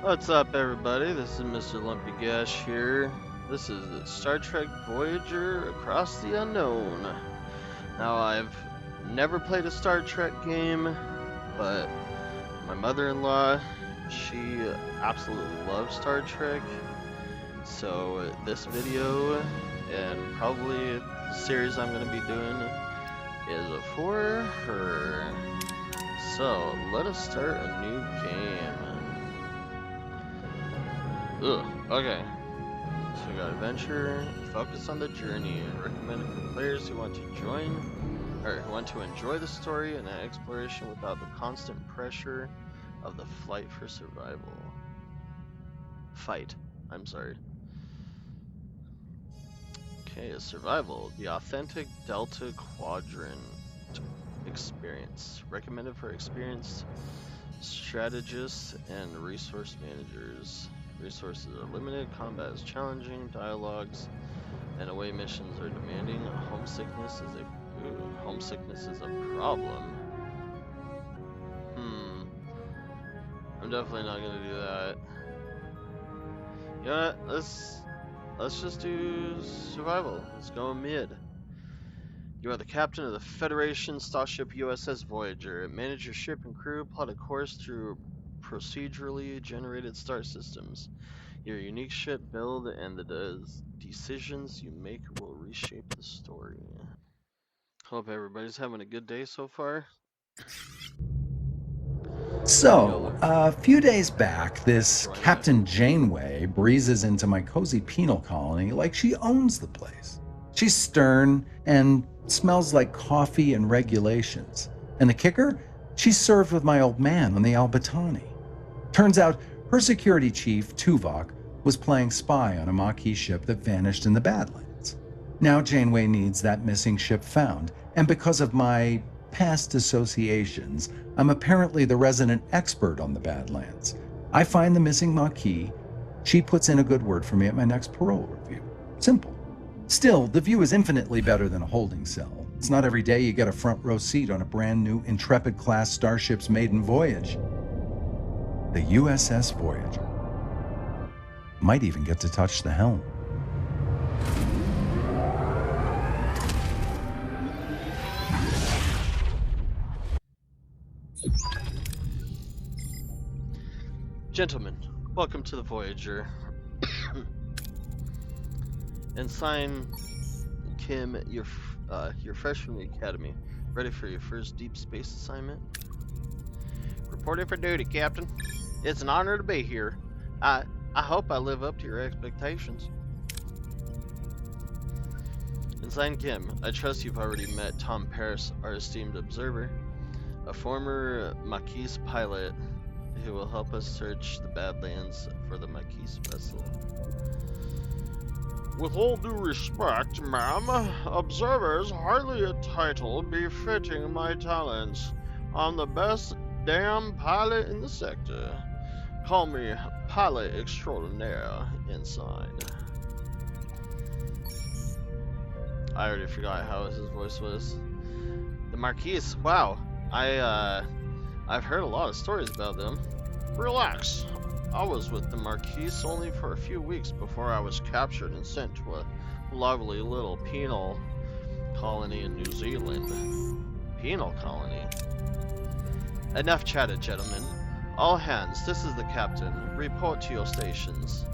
What's up, everybody? This is Mr. Lumpy Gash here. This is Star Trek Voyager Across the Unknown. Now, I've never played a Star Trek game, but my mother-in-law, she absolutely loves Star Trek. So this video, and probably the series I'm going to be doing, is for her. So, let us start a new game. Okay. So we got adventure, focus on the journey, recommended for players who want to enjoy the story and exploration without the constant pressure of the flight for survival. I'm sorry. Okay, survival, the authentic Delta Quadrant experience, recommended for experienced strategists and resource managers. Resources are limited, combat is challenging, dialogues and away missions are demanding. Homesickness is a problem. I'm definitely not gonna do that. You know what? Let's just do survival. Let's go mid. You are the captain of the Federation starship USS Voyager. Manage your ship and crew, plot a course through procedurally generated star systems. Your unique ship build and the decisions you make will reshape the story. Hope everybody's having a good day so far. So, a few days back, this Captain Janeway breezes into my cozy penal colony like she owns the place. She's stern and smells like coffee and regulations. And the kicker? She's served with my old man on the Albatani. Turns out her security chief, Tuvok, was playing spy on a Maquis ship that vanished in the Badlands. Now Janeway needs that missing ship found, and because of my past associations, I'm apparently the resident expert on the Badlands. I find the missing Maquis. She puts in a good word for me at my next parole review. Simple. Still, the view is infinitely better than a holding cell. It's not every day you get a front row seat on a brand new Intrepid-class starship's maiden voyage. The USS Voyager. Might even get to touch the helm. Gentlemen, welcome to the Voyager. Ensign Kim, you're fresh from the academy. Ready for your first deep space assignment? Reporting for duty, Captain. It's an honor to be here. I hope I live up to your expectations. Ensign Kim, I trust you've already met Tom Paris, our esteemed observer, a former Maquis pilot who will help us search the Badlands for the Maquis vessel. With all due respect, ma'am, observers hardly a title befitting my talents. I'm the best damn pilot in the sector. Call me pilot extraordinaire, Ensign. I already forgot how his voice was. The Maquis, wow. I've heard a lot of stories about them. Relax. I was with the Maquis only for a few weeks before I was captured and sent to a lovely little penal colony in New Zealand. Penal colony? Enough chatted, gentlemen. All hands, this is the captain. Report to your stations.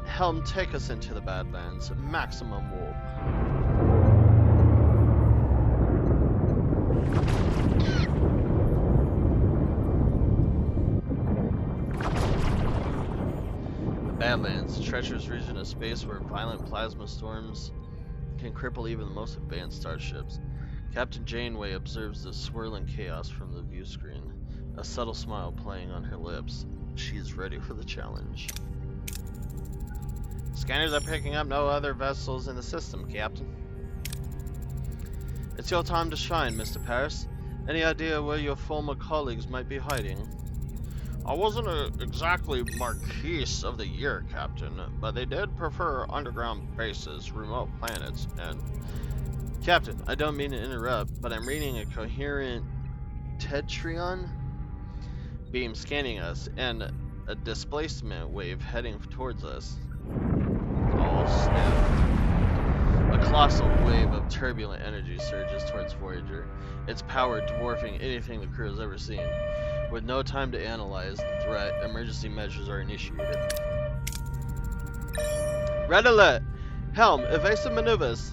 Helm, take us into the Badlands. Maximum warp. Badlands, a treacherous region of space where violent plasma storms can cripple even the most advanced starships. Captain Janeway observes the swirling chaos from the view screen, a subtle smile playing on her lips. She is ready for the challenge. Scanners are picking up no other vessels in the system, Captain. It's your time to shine, Mr. Paris. Any idea where your former colleagues might be hiding? I wasn't exactly Marquis of the Year, Captain, but they did prefer underground bases, remote planets, and... Captain, I don't mean to interrupt, but I'm reading a coherent Tetrion beam scanning us, and a displacement wave heading towards us. Oh snap. A colossal wave of turbulent energy surges towards Voyager, its power dwarfing anything the crew has ever seen. With no time to analyze the threat, emergency measures are initiated. Red alert! Helm, evasive maneuvers!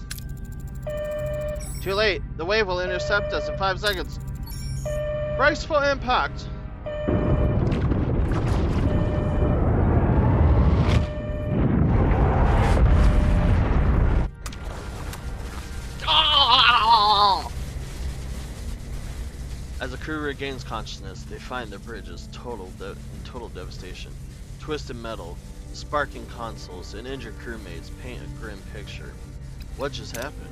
Too late! The wave will intercept us in 5 seconds! Brace for impact! As the crew regains consciousness, they find the bridge is in total devastation. Twisted metal, sparking consoles, and injured crewmates paint a grim picture. What just happened?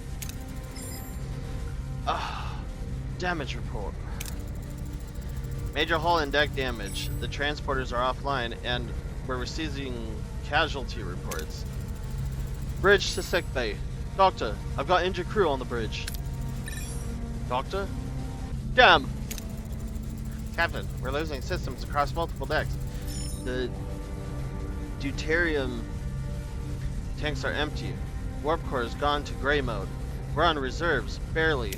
Damage report. Major hull and deck damage. The transporters are offline, and we're receiving casualty reports. Bridge to sickbay. Doctor, I've got injured crew on the bridge. Doctor? Damn! Captain, we're losing systems across multiple decks. The deuterium tanks are empty. Warp core has gone to gray mode. We're on reserves, barely.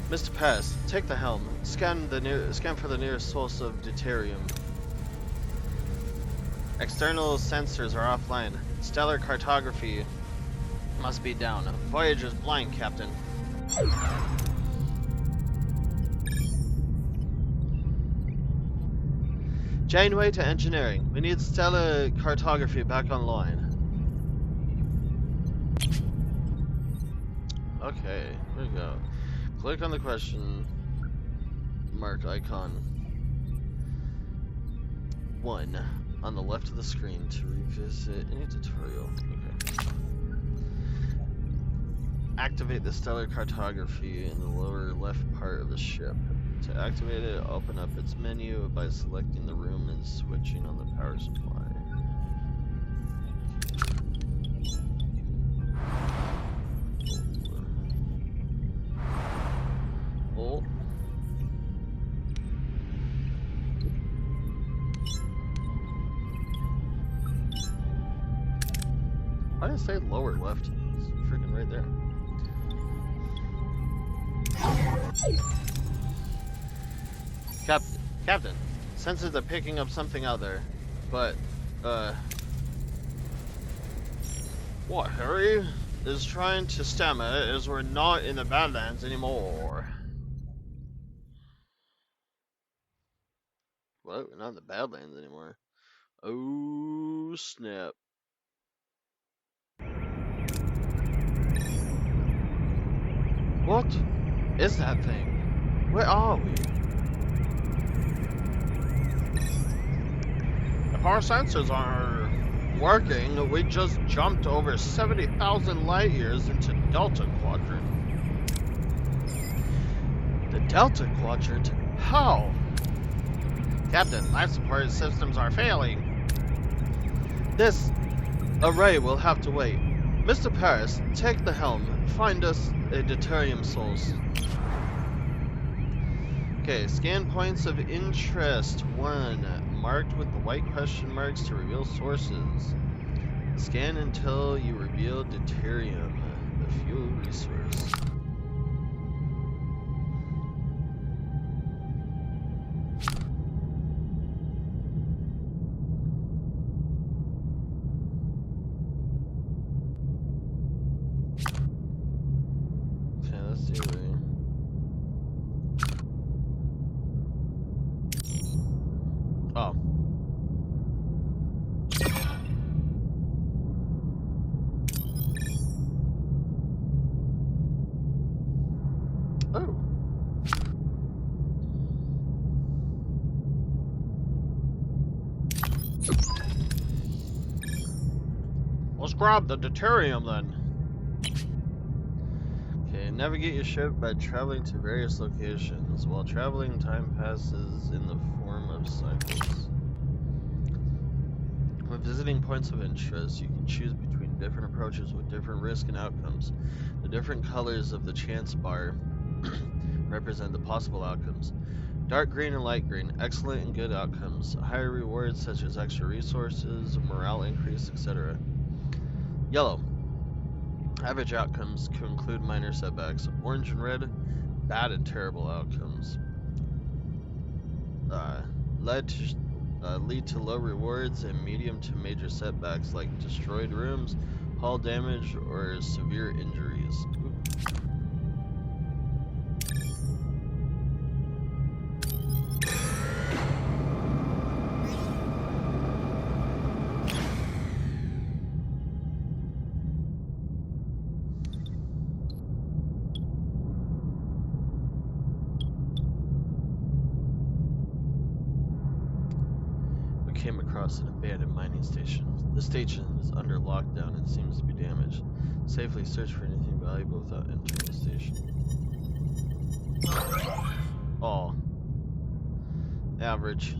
Mr. Pass, take the helm. Scan for the nearest source of deuterium. External sensors are offline. Stellar cartography must be down. Voyager's blind, Captain. Janeway to engineering. We need stellar cartography back online. Okay, here we go. Click on the question mark icon 1 on the left of the screen to revisit any tutorial. Okay. Activate the stellar cartography in the lower left part of the ship. To activate it, open up its menu by selecting the room and switching on the power supply. Oh. Why did it say lower left? It's freaking right there. Captain, sensors are picking up something out there, but, what, Harry is trying to stammer as we're not in the Badlands anymore. What? We're not in the Badlands anymore. Oh, snap. What is that thing? Where are we? If our sensors are working, we just jumped over 70,000 light years into Delta Quadrant. The Delta Quadrant? How? Captain, life support systems are failing. This array will have to wait. Mr. Paris, take the helm. Find us a deuterium source. Okay, scan points of interest 1. Marked with the white question marks to reveal sources. Scan until you reveal deuterium, the fuel resource. Okay, let's see. Oh. Oh. Let's grab the deuterium then. Okay, navigate your ship by traveling to various locations. While traveling, time passes in the form of cycles. When visiting points of interest, you can choose between different approaches with different risks and outcomes. The different colors of the chance bar represent the possible outcomes. Dark green and light green, excellent and good outcomes. Higher rewards such as extra resources, morale increase, etc. Yellow, average outcomes to include minor setbacks. Orange and red, bad and terrible outcomes. Lead to low rewards and medium to major setbacks like destroyed rooms, hull damage, or severe injuries. Ooh. Came across an abandoned mining station. The station is under lockdown and seems to be damaged. Safely search for anything valuable without entering the station. Oh. Average.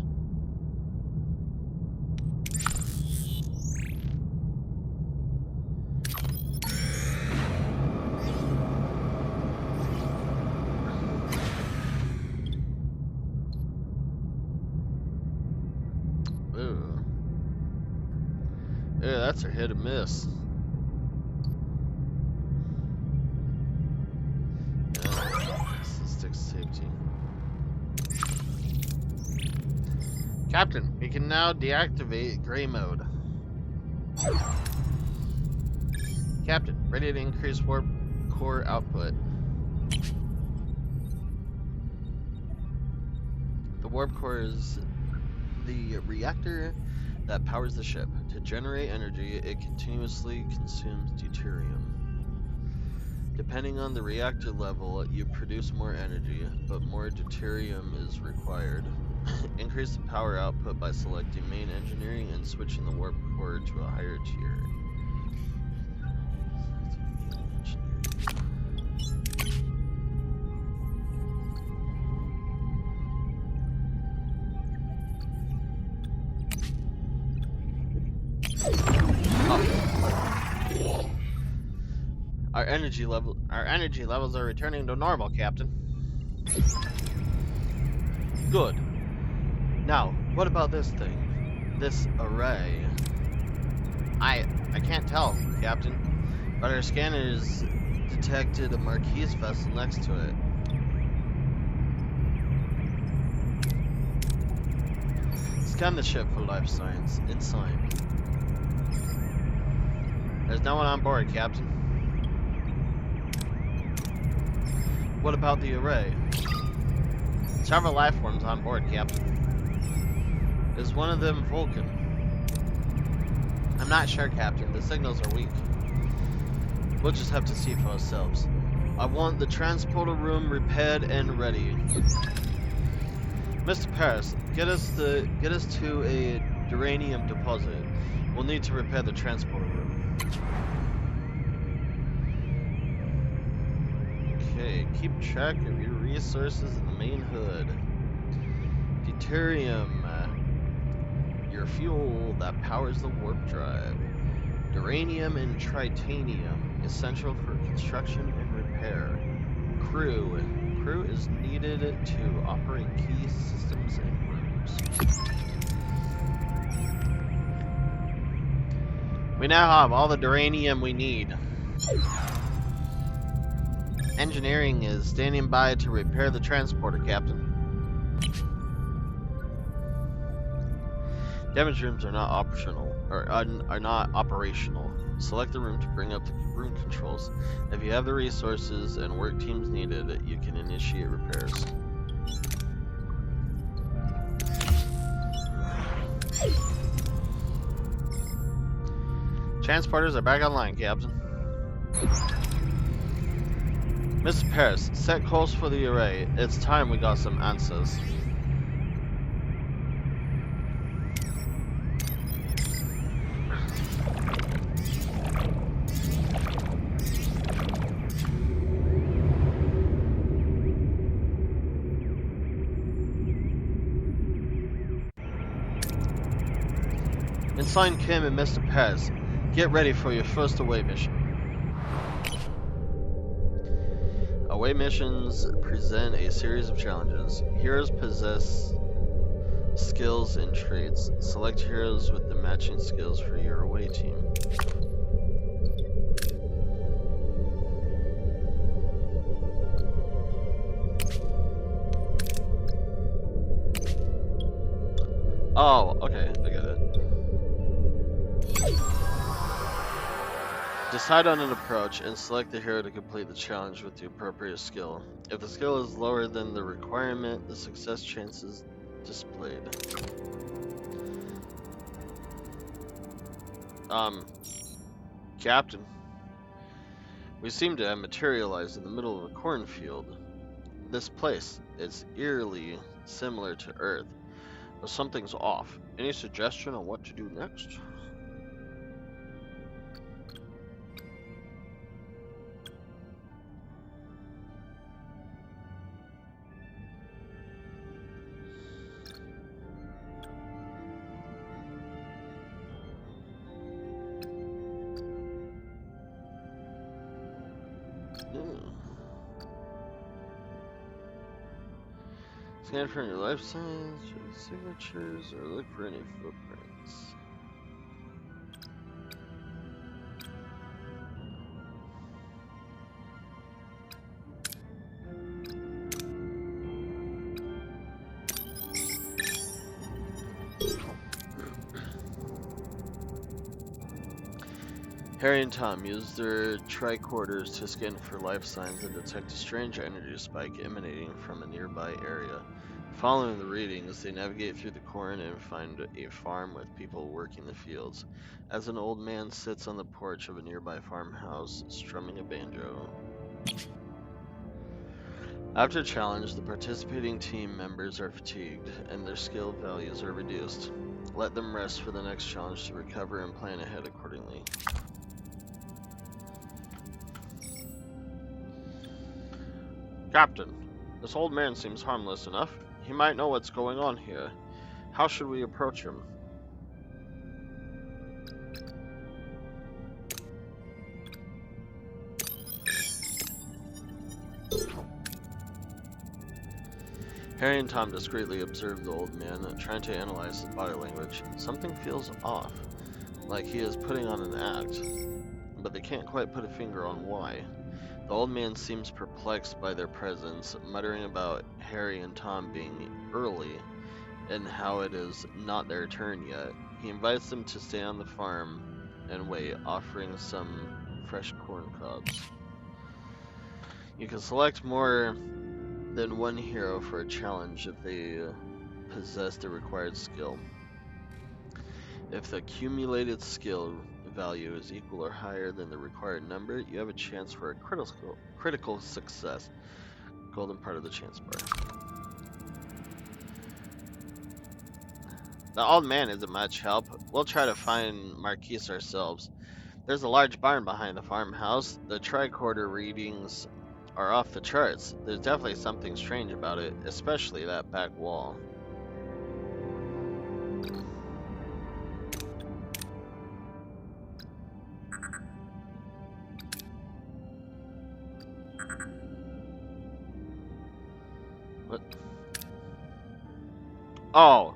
Yeah, that's a hit or miss. Yeah, this is stick safety. Captain, we can now deactivate gray mode. Captain, ready to increase warp core output. The warp core is the reactor that powers the ship. To generate energy, it continuously consumes deuterium. Depending on the reactor level, you produce more energy, but more deuterium is required. Increase the power output by selecting main engineering and switching the warp core to a higher tier. Our energy levels are returning to normal, Captain. Good. Now, what about this thing? This array? I can't tell, Captain, but our scanners detected a Marquis vessel next to it. Scan the ship for life signs. Inside. There's no one on board, Captain. What about the array? Several life forms on board, Captain. Is one of them Vulcan? I'm not sure, Captain. The signals are weak. We'll just have to see for ourselves. I want the transporter room repaired and ready. Mr. Paris, get us to a uranium deposit. We'll need to repair the transporter room. Okay, keep track of your resources in the main hood. Deuterium, your fuel that powers the warp drive. Uranium and tritanium, essential for construction and repair. Crew is needed to operate key systems and rooms. We now have all the uranium we need. Engineering is standing by to repair the transporter, Captain. Damage rooms are not optional, or are not operational. Select the room to bring up the room controls. If you have the resources and work teams needed, you can initiate repairs. Transporters are back online, Captain. Mr. Paris, set course for the array. It's time we got some answers. Ensign Kim and Mr. Paris, get ready for your first away mission. Away missions present a series of challenges. Heroes possess skills and traits. Select heroes with the matching skills for your away team. Oh, okay, I get it. Decide on an approach and select the hero to complete the challenge with the appropriate skill. If the skill is lower than the requirement, the success chance is displayed. Captain, we seem to have materialized in the middle of a cornfield. This place is eerily similar to Earth, but something's off. Any suggestion on what to do next? Scan for any life signs, or signatures, or look for any footprints. Harry and Tom use their tricorders to scan for life signs and detect a strange energy spike emanating from a nearby area. Following the readings, they navigate through the corn and find a farm with people working the fields. As an old man sits on the porch of a nearby farmhouse, strumming a banjo. After challenge, the participating team members are fatigued, and their skill values are reduced. Let them rest for the next challenge to recover and plan ahead accordingly. Captain, this old man seems harmless enough. He might know what's going on here. How should we approach him? Harry and Tom discreetly observe the old man, trying to analyze his body language. Something feels off, like he is putting on an act, but they can't quite put a finger on why. The old man seems perplexed by their presence, muttering about Harry and Tom being early and how it is not their turn yet. He invites them to stay on the farm and wait, offering some fresh corn cobs. You can select more than one hero for a challenge if they possess the required skill. If the accumulated skill value is equal or higher than the required number, you have a chance for a critical success. Golden part of the chance bar. The old man isn't much help. We'll try to find Marquise ourselves. There's a large barn behind the farmhouse. The tricorder readings are off the charts. There's definitely something strange about it, especially that back wall. What? Oh.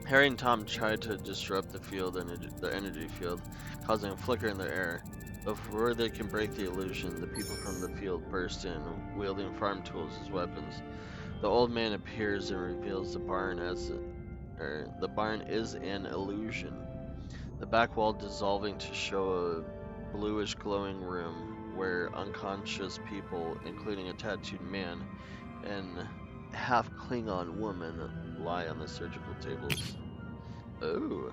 Harry and Tom tried to disrupt the energy field, causing a flicker in the air. Before they can break the illusion, the people from the field burst in, wielding farm tools as weapons. The old man appears and reveals the barn is an illusion. The back wall dissolving to show a bluish glowing room where unconscious people, including a tattooed man and half Klingon woman, lie on the surgical tables. Oh.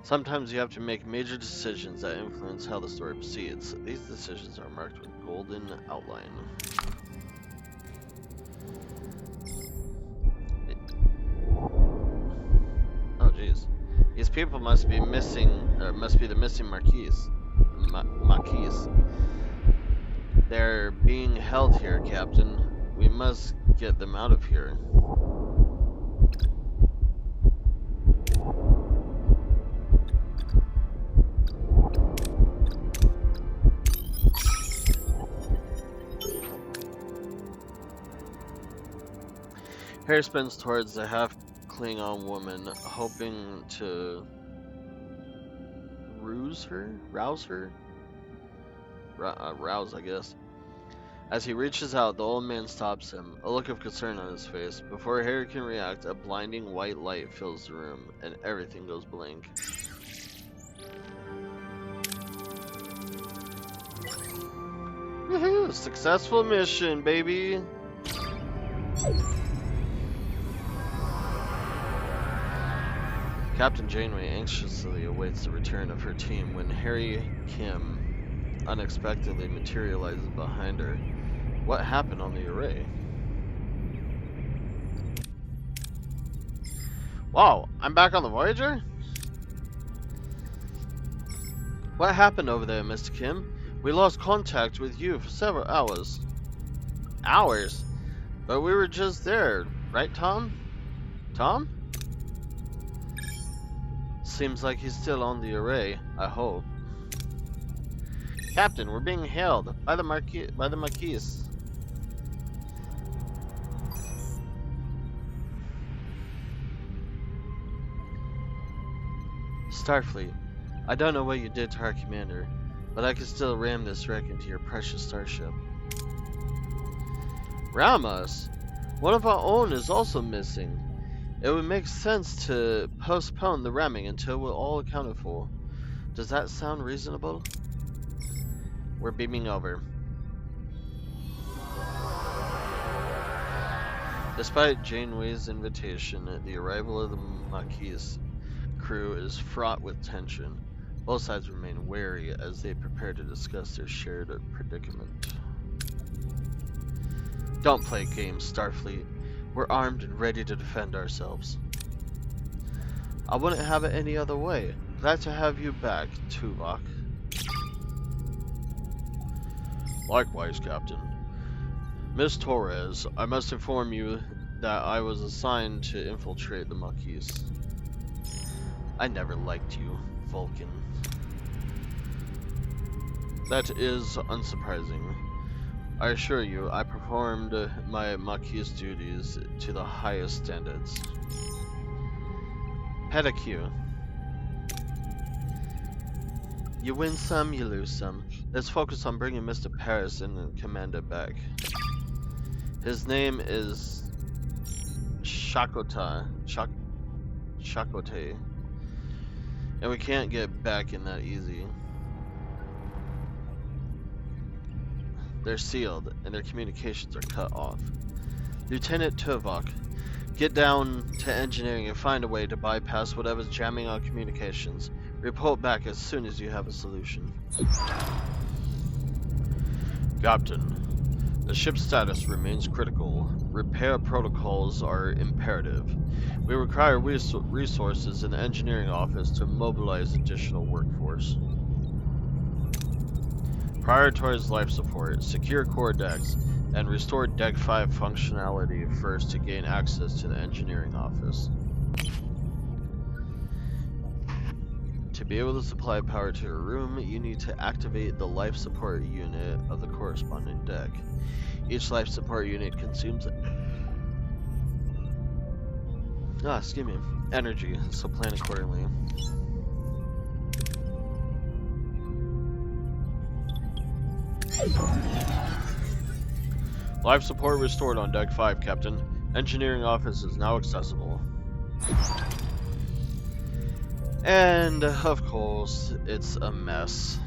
Sometimes you have to make major decisions that influence how the story proceeds. These decisions are marked with golden outline. Oh jeez. These people must be missing, or must be the missing Marquise. Marquise. They're being held here, Captain. We must get them out of here. Harry spins towards the half Klingon woman, hoping to rouse her? Rouse, I guess. As he reaches out, the old man stops him, a look of concern on his face. Before Harry can react, a blinding white light fills the room, and everything goes blank. Woohoo! Successful mission, baby! Captain Janeway anxiously awaits the return of her team when Harry Kim unexpectedly materializes behind her. What happened on the array? Wow, I'm back on the Voyager? What happened over there, Mr. Kim? We lost contact with you for several hours. Hours? But we were just there, right, Tom? Tom? Seems like he's still on the array, I hope. Captain, we're being hailed by the Marquise. Starfleet, I don't know what you did to our commander, but I can still ram this wreck into your precious starship. Ram us? One of our own is also missing. It would make sense to postpone the ramming until we're all accounted for. Does that sound reasonable? We're beaming over. Despite Janeway's invitation, the arrival of the Marquise crew is fraught with tension. Both sides remain wary as they prepare to discuss their shared predicament. Don't play games, Starfleet. We're armed and ready to defend ourselves. I wouldn't have it any other way. Glad to have you back, Tuvok. Likewise, Captain. Miss Torres, I must inform you that I was assigned to infiltrate the Marquise. I never liked you, Vulcan. That is unsurprising. I assure you, I performed my Marquise duties to the highest standards. Pedicure. You win some, you lose some. Let's focus on bringing Mr. Paris and the commander back. His name is Shakote. And we can't get back in that easy. They're sealed, and their communications are cut off. Lieutenant Tuvok, get down to engineering and find a way to bypass whatever's jamming our communications. Report back as soon as you have a solution. Captain, the ship's status remains critical. Repair protocols are imperative. We require resources in the engineering office to mobilize additional workforce. Prioritize life support, secure core decks, and restore Deck 5 functionality first to gain access to the engineering office. To be able to supply power to your room, you need to activate the life support unit of the corresponding deck. Each life support unit consumes energy, so plan accordingly. Life support restored on Deck 5, Captain. Engineering office is now accessible. And, of course, it's a mess.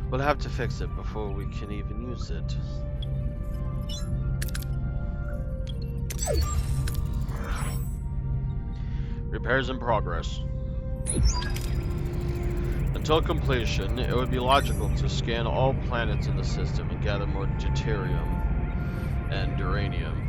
We'll have to fix it before we can even use it. Repairs in progress. Until completion, it would be logical to scan all planets in the system and gather more deuterium and uranium.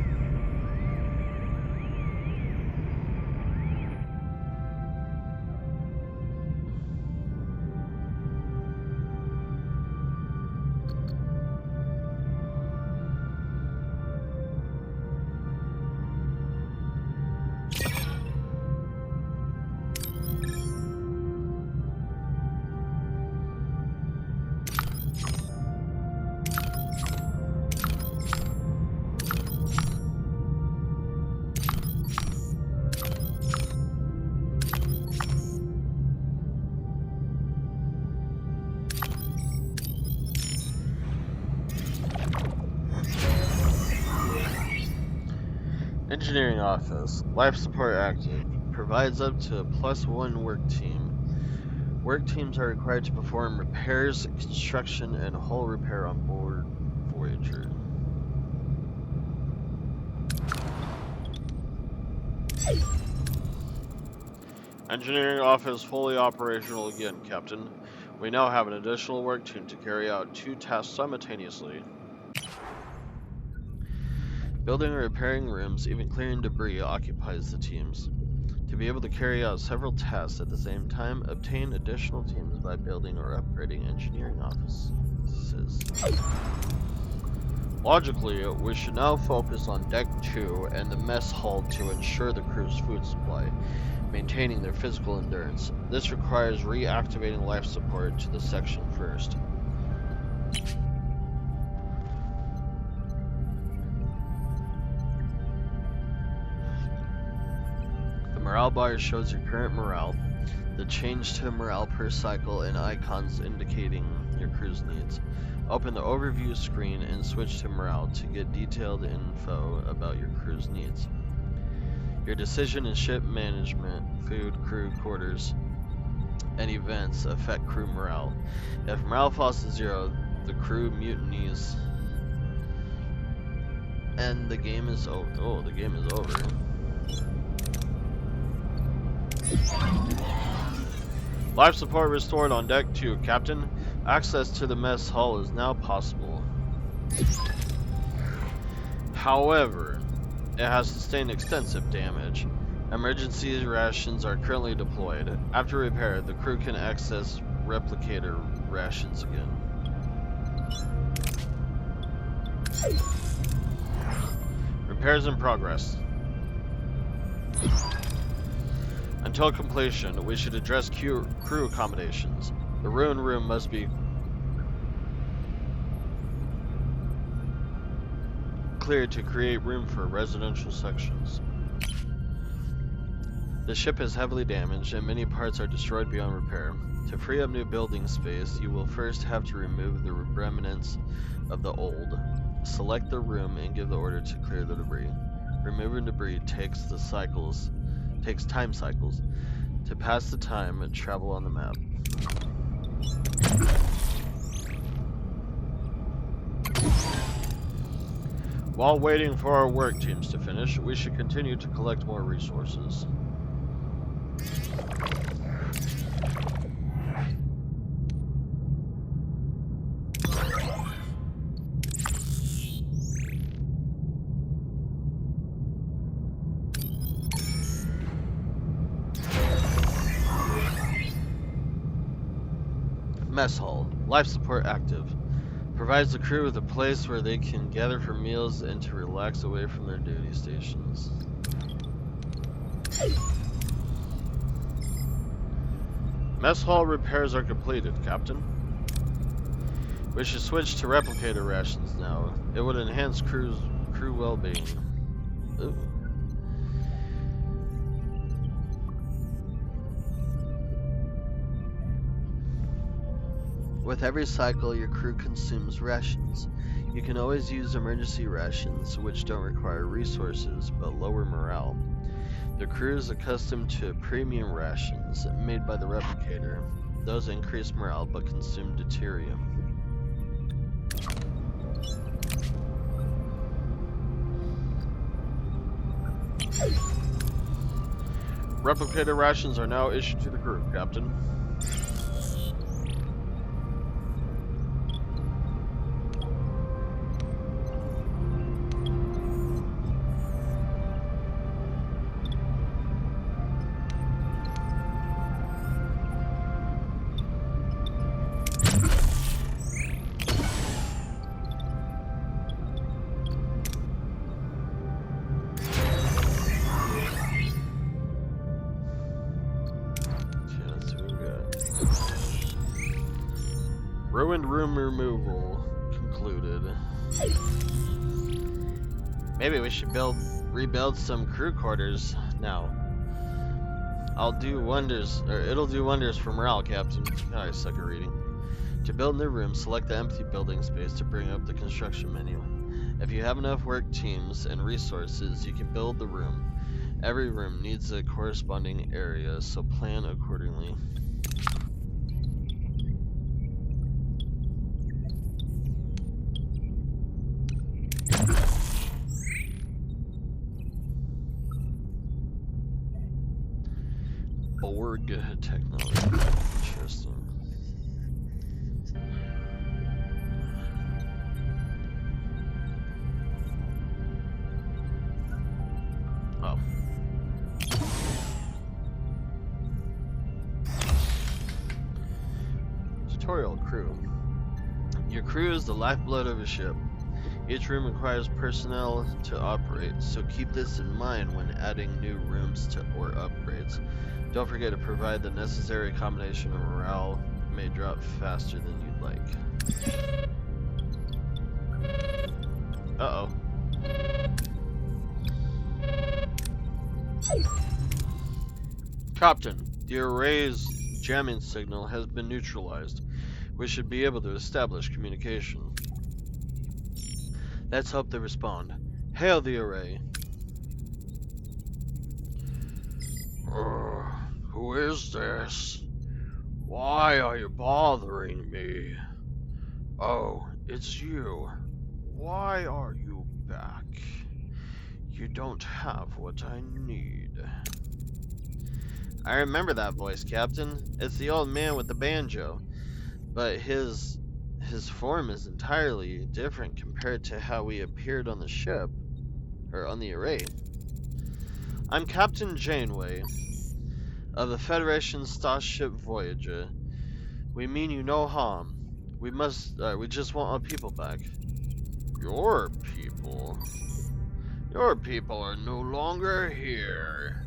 Engineering office. Life support active. Provides up to +1 work team. Work teams are required to perform repairs, construction, and hull repair on board Voyager. Engineering office fully operational again, Captain. We now have an additional work team to carry out 2 tasks simultaneously. Building and repairing rooms, even clearing debris, occupies the teams. To be able to carry out several tasks at the same time, obtain additional teams by building or upgrading engineering offices. Logically, we should now focus on Deck 2 and the mess hall to ensure the crew's food supply, maintaining their physical endurance. This requires reactivating life support to the section first. The morale bar shows your current morale, the change to morale per cycle, and icons indicating your crew's needs. Open the overview screen and switch to morale to get detailed info about your crew's needs. Your decision in ship management, food, crew quarters, and events affect crew morale. If morale falls to 0, the crew mutinies, and the game is over. Oh, the game is over. Life support restored on Deck 2, Captain. Access to the mess hall is now possible. However, it has sustained extensive damage. Emergency rations are currently deployed. After repair, the crew can access replicator rations again. Repairs in progress. Until completion, we should address crew accommodations. The ruined room must be cleared to create room for residential sections. The ship is heavily damaged and many parts are destroyed beyond repair. To free up new building space, you will first have to remove the remnants of the old. Select the room and give the order to clear the debris. Removing debris takes time cycles. To pass the time, travel on the map. While waiting for our work teams to finish, we should continue to collect more resources. Mess hall. Life support active. Provides the crew with a place where they can gather for meals and to relax away from their duty stations. Mess hall repairs are completed, Captain. We should switch to replicator rations now. It would enhance crew well-being. Ooh. With every cycle, your crew consumes rations. You can always use emergency rations, which don't require resources, but lower morale. The crew is accustomed to premium rations, made by the replicator. Those increase morale, but consume deuterium. Replicator rations are now issued to the crew, Captain. Ruined room removal concluded. Maybe we should rebuild some crew quarters now. It'll do wonders for morale, Captain. Oh, I suck at reading. To build new rooms, select the empty building space to bring up the construction menu. If you have enough work teams and resources, you can build the room. Every room needs a corresponding area, so plan accordingly. Borg technology. Interesting. Oh. Tutorial crew. Your crew is the lifeblood of a ship. Each room requires personnel to operate, so keep this in mind when adding new rooms or upgrades. Don't forget to provide the necessary combination of morale may drop faster than you'd like. Uh-oh. Captain, the array's jamming signal has been neutralized. We should be able to establish communication. Let's hope they respond. Hail the array. Who is this? Why are you bothering me? Oh, it's you. Why are you back? You don't have what I need. I remember that voice, Captain. It's the old man with the banjo. But his form is entirely different compared to how we appeared on the ship, or on the array. I'm Captain Janeway of the Federation starship Voyager. We mean you no harm. We just want our people back. Your people? Your people are no longer here.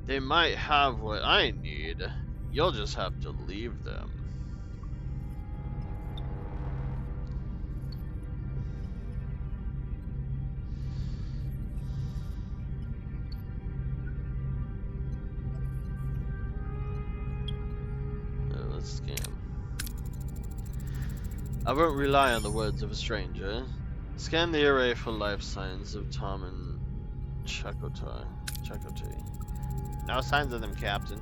They might have what I need. You'll just have to leave them. Scan. I won't rely on the words of a stranger. Scan the array for life signs of Tom and Chakotay. No signs of them, Captain.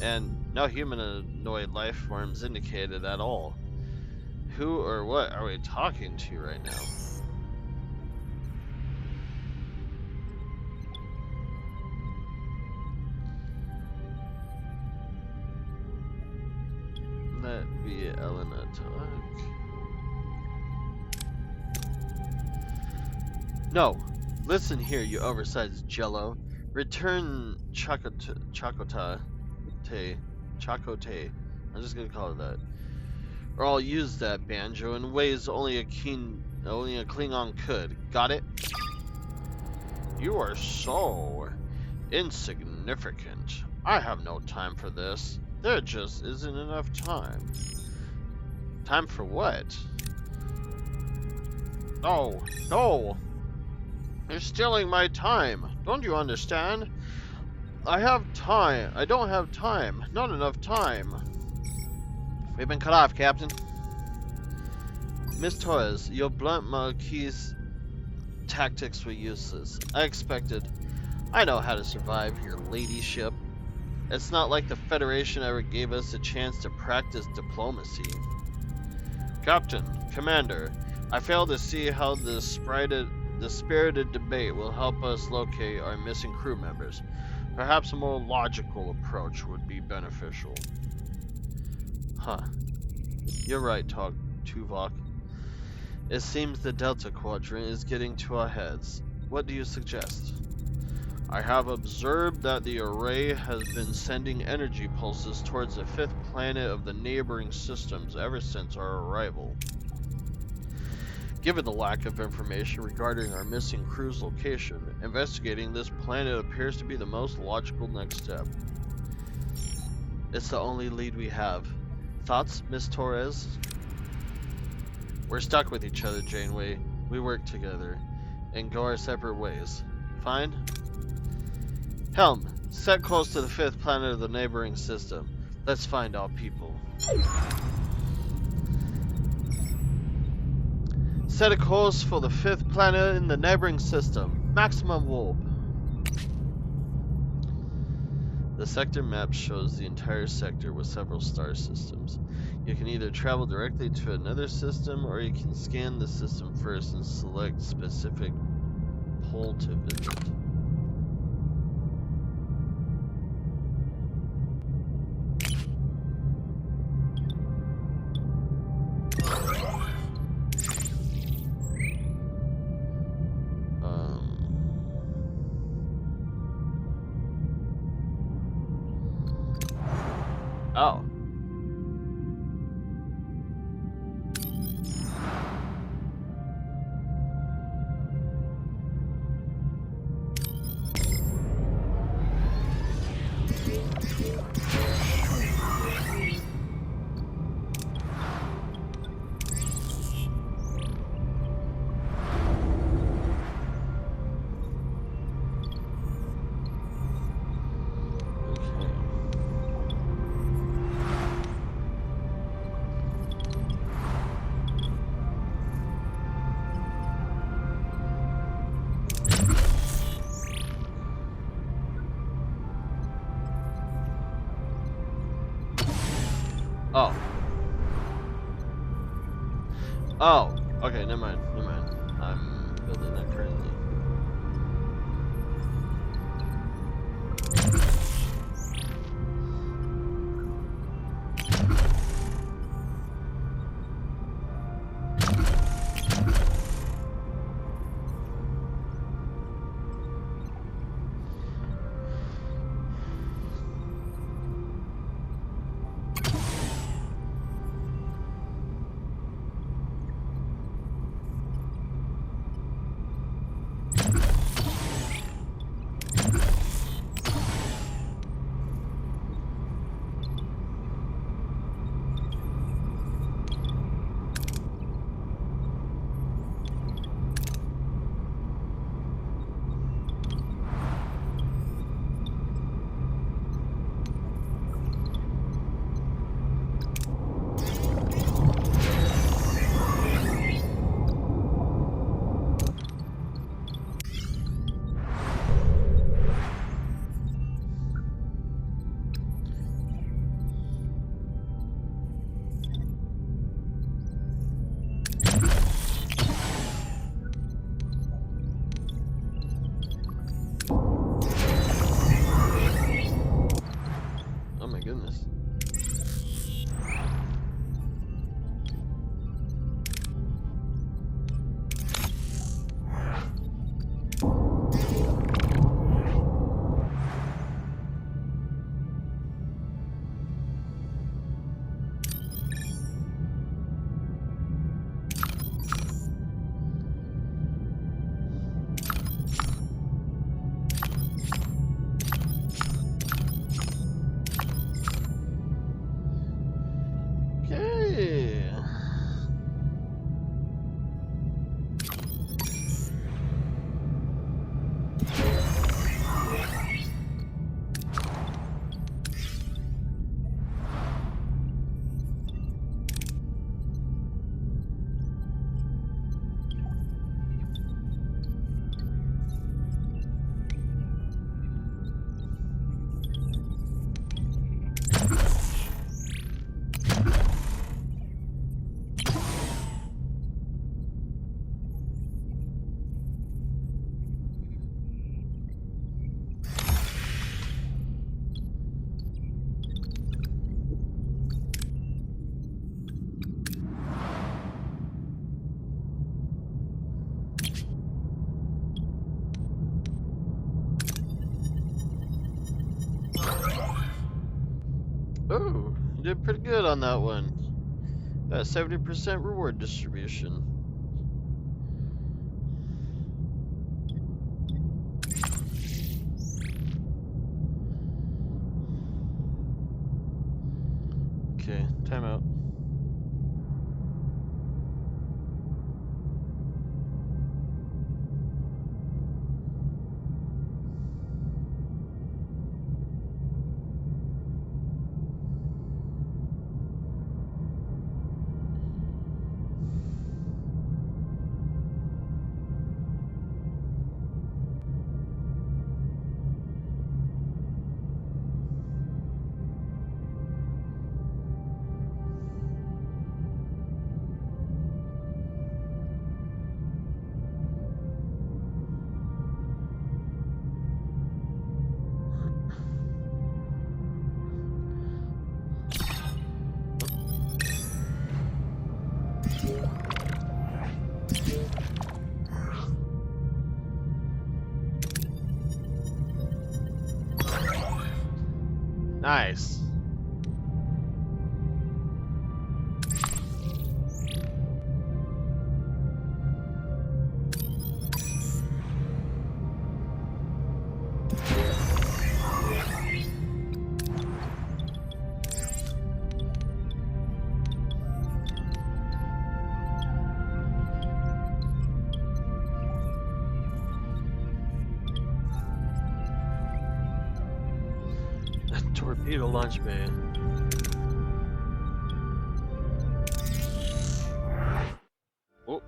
And no humanoid life forms indicated at all. Who or what are we talking to right now? That be Elena talk. No, listen here, you oversized jello. Return Chakotay. I'm just gonna call it that. Or I'll use that banjo in ways only a Klingon could. Got it? You are so insignificant. I have no time for this. There just isn't enough time. Time for what? No, no! You're stealing my time. Don't you understand? I have time. I don't have time. Not enough time. We've been cut off, Captain. Miss Torres, your blunt Marquis tactics were useless. I expected. I know how to survive your ladyship. It's not like the Federation ever gave us a chance to practice diplomacy. Captain, Commander, I fail to see how the spirited debate will help us locate our missing crew members. Perhaps a more logical approach would be beneficial. Huh. You're right, Tuvok. It seems the Delta Quadrant is getting to our heads. What do you suggest? I have observed that the array has been sending energy pulses towards the fifth planet of the neighboring systems ever since our arrival. Given the lack of information regarding our missing crew's location, investigating this planet appears to be the most logical next step. It's the only lead we have. Thoughts, Miss Torres? We're stuck with each other, Janeway. We work together and go our separate ways. Fine? Helm, set course to the fifth planet of the neighboring system. Let's find our people. Set a course for the 5th planet in the neighboring system. Maximum warp. The sector map shows the entire sector with several star systems. You can either travel directly to another system, or you can scan the system first and select specific pole to visit. Oh. Oh. Oh. Okay, never mind. Never mind. I'm building that currently. Oh my goodness. Okay. Oh, you did pretty good on that one. Got a 70% reward distribution. Okay, timeout. Nice. Torpedo launch bay. Oh.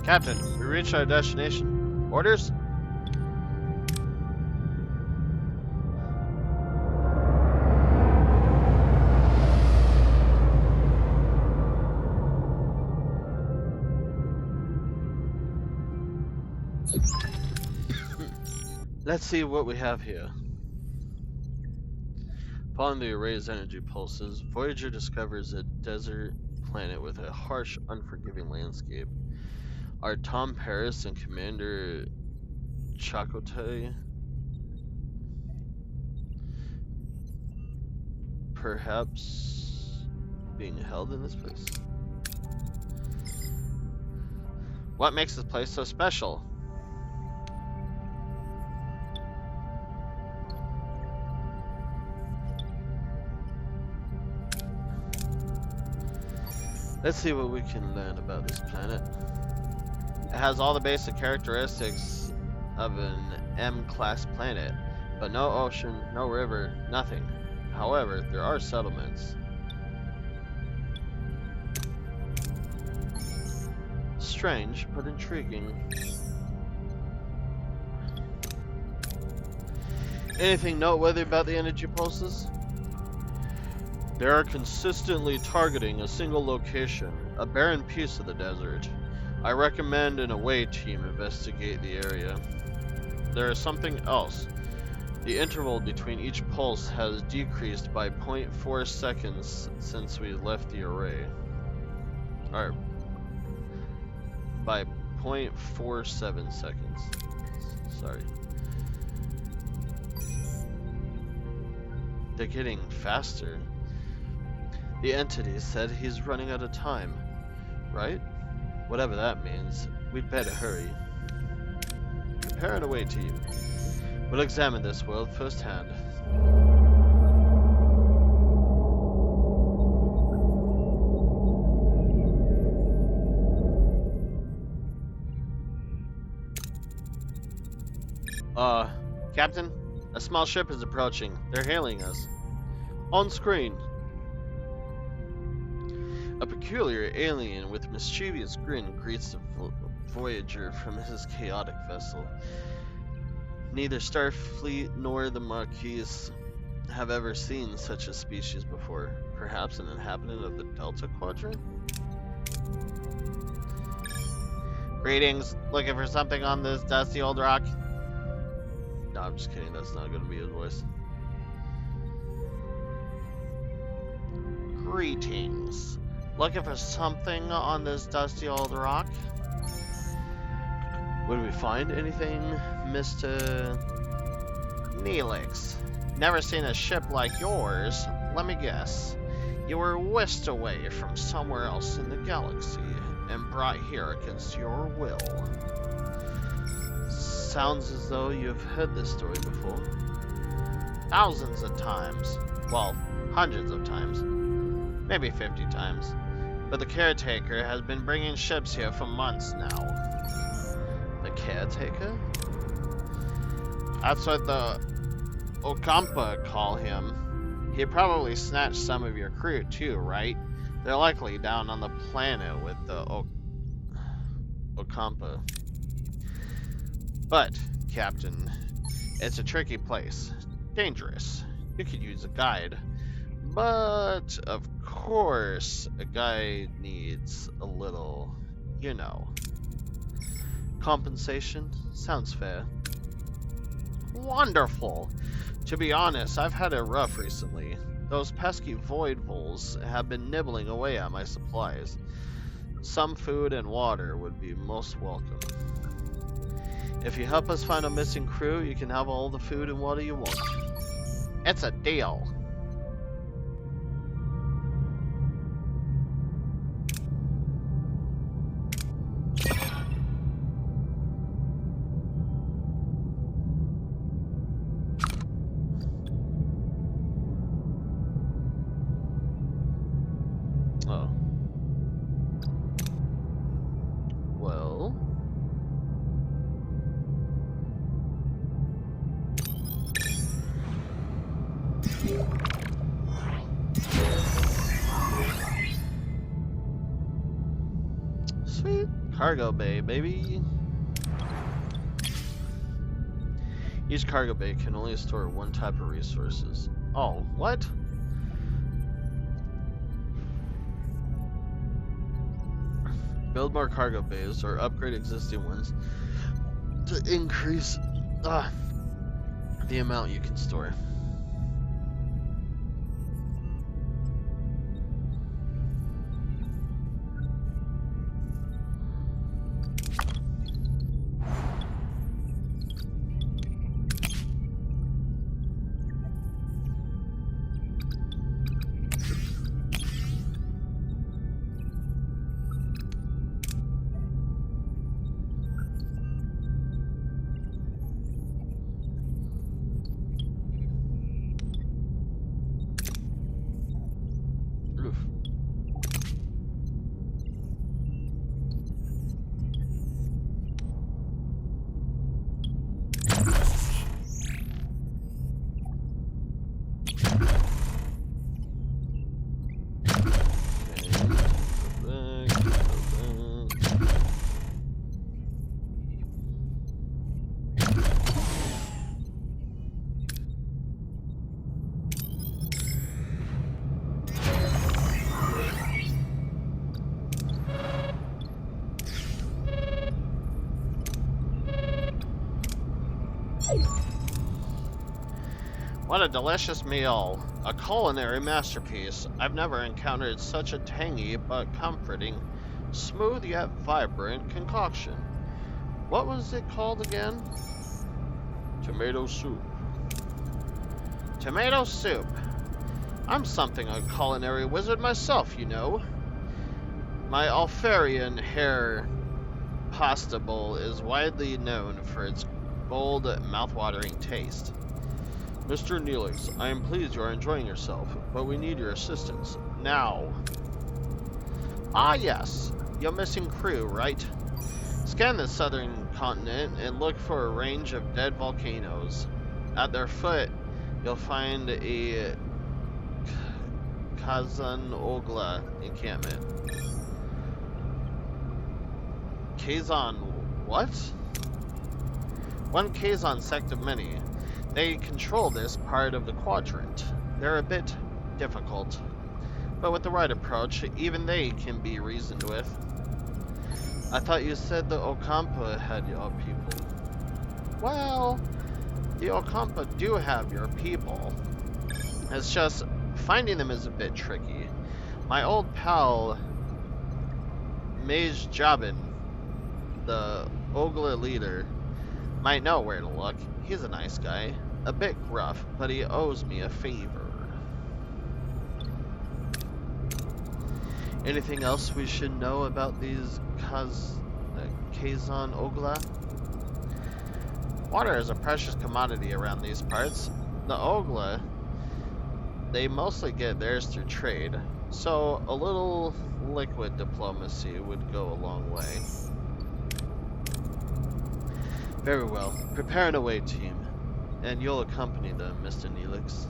Captain, we reached our destination. Orders? Let's see what we have here. Following the array's energy pulses, Voyager discovers a desert planet with a harsh, unforgiving landscape. Are Tom Paris and Commander Chakotay perhaps being held in this place? What makes this place so special? Let's see what we can learn about this planet. It has all the basic characteristics of an M-class planet, but no ocean, no river, nothing. However, there are settlements. Strange, but intriguing. Anything noteworthy about the energy pulses? They are consistently targeting a single location, a barren piece of the desert. I recommend an away team investigate the area. There is something else. The interval between each pulse has decreased by 0.4 seconds since we left the array. Or by 0.47 seconds. Sorry. They're getting faster. The entity said he's running out of time, right? Whatever that means, we'd better hurry. Prepare an away team. We'll examine this world firsthand. Captain, a small ship is approaching. They're hailing us. On screen. A peculiar alien with a mischievous grin greets the Voyager from his chaotic vessel. Neither Starfleet nor the Marquise have ever seen such a species before. Perhaps an inhabitant of the Delta Quadrant? Greetings. Looking for something on this dusty old rock? No, I'm just kidding. That's not going to be his voice. Greetings. Looking for something on this dusty old rock? Would we find anything, Mr. Neelix? Never seen a ship like yours. Let me guess. You were whisked away from somewhere else in the galaxy and brought here against your will. Sounds as though you've heard this story before. Thousands of times. Well, hundreds of times. Maybe 50 times. But the caretaker has been bringing ships here for months now. The caretaker? That's what the Ocampa call him. He probably snatched some of your crew too, right? They're likely down on the planet with the Ocampa. But, Captain, it's a tricky place. Dangerous. You could use a guide. But, of course, a guide needs a little, you know. Compensation? Sounds fair. Wonderful! To be honest, I've had it rough recently. Those pesky void voles have been nibbling away at my supplies. Some food and water would be most welcome. If you help us find a missing crew, you can have all the food and water you want. It's a deal. Oh. Well. Sweet. Cargo bay, baby. Each cargo bay can only store one type of resources. Oh, what? Build more cargo bays or upgrade existing ones to increase the amount you can store. Oof. What a delicious meal. A culinary masterpiece. I've never encountered such a tangy but comforting, smooth yet vibrant concoction. What was it called again? Tomato soup. Tomato soup. I'm something of a culinary wizard myself, you know. My Alfarian hair pasta bowl is widely known for its bold, mouth-watering taste. Mr. Neelix, I am pleased you are enjoying yourself, but we need your assistance. Now. Ah yes, your missing crew, right? Scan the southern continent and look for a range of dead volcanoes. At their foot, you'll find a Kazan Ogla encampment. Kazan what? One Kazan sect of many. They control this part of the quadrant. They're a bit difficult, but with the right approach, even they can be reasoned with. I thought you said the Okampa had your people. Well, the Okampa do have your people. It's just, finding them is a bit tricky. My old pal, Mage Jabin, the Ogla leader, might know where to look. He's a nice guy. A bit gruff, but he owes me a favor. Anything else we should know about these Kazan Ogla? Water is a precious commodity around these parts. The Ogla, they mostly get theirs through trade, so a little liquid diplomacy would go a long way. Very well. Prepare and away, team. And you'll accompany them, Mr. Neelix.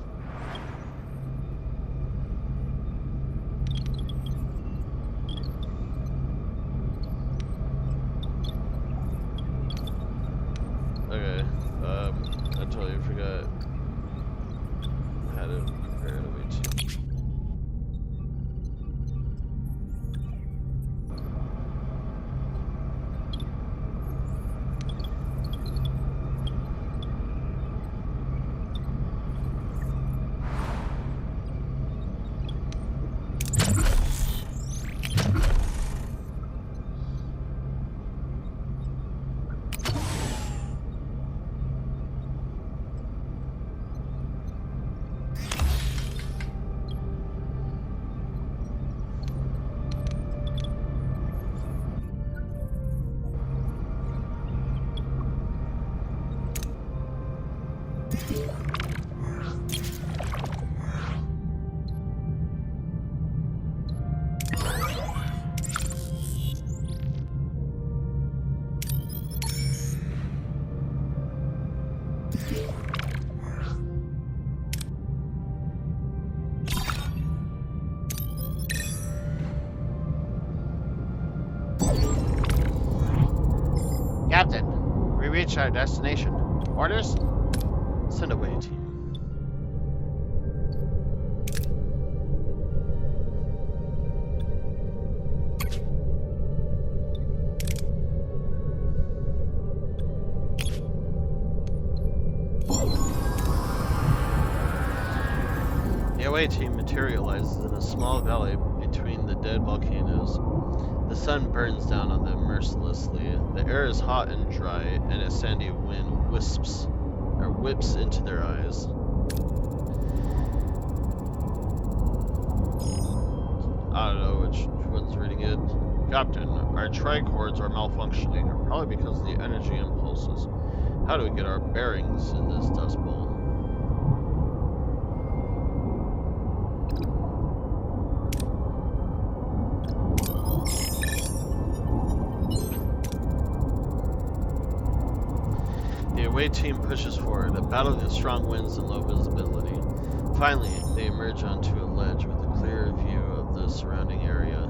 Okay. I totally forgot how to prepare and away, team. Captain, we reached our destination. Orders? Send away team. The away team materializes in a small valley between the dead volcanoes. The sun burns down on them mercilessly. The air is hot and dry, and a sandy wind whips into their eyes. I don't know which one's reading it. Captain, our tricords are malfunctioning, probably because of the energy impulses. How do we get our bearings in this dust bowl? The away team pushes forward, battling the strong winds and low visibility. Finally, they emerge onto a ledge with a clear view of the surrounding area.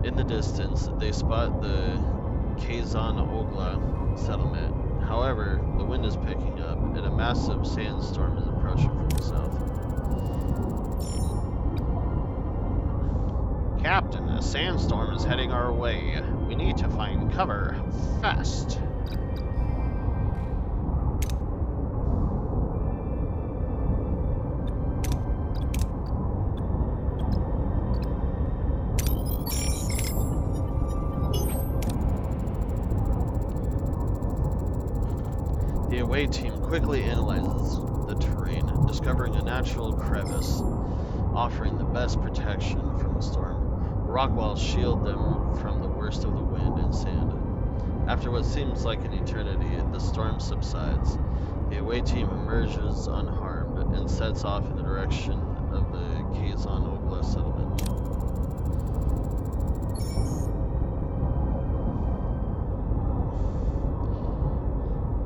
In the distance, they spot the Kazan Ogla settlement. However, the wind is picking up, and a massive sandstorm is approaching from the south. Captain, a sandstorm is heading our way. We need to find cover fast. The away team quickly analyzes the terrain, discovering a natural crevice, offering the best protection from the storm. The rock walls shield them from the worst of the wind and sand. After what seems like an eternity, the storm subsides. The away team emerges unharmed and sets off in the direction of the Kazan Ogla settlement.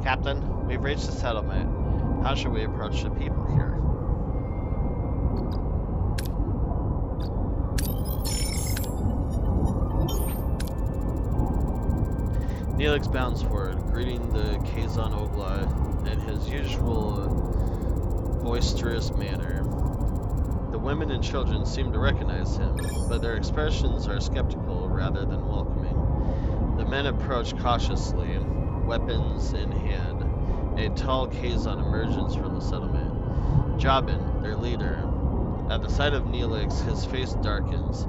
Captain, we've reached the settlement. How should we approach the people here? Neelix bounds forward, greeting the Kazan Ogla in his usual boisterous manner. The women and children seem to recognize him, but their expressions are skeptical rather than welcoming. The men approach cautiously, weapons in hand. A tall Kazan emerges from the settlement. Jabin, their leader. At the sight of Neelix, his face darkens.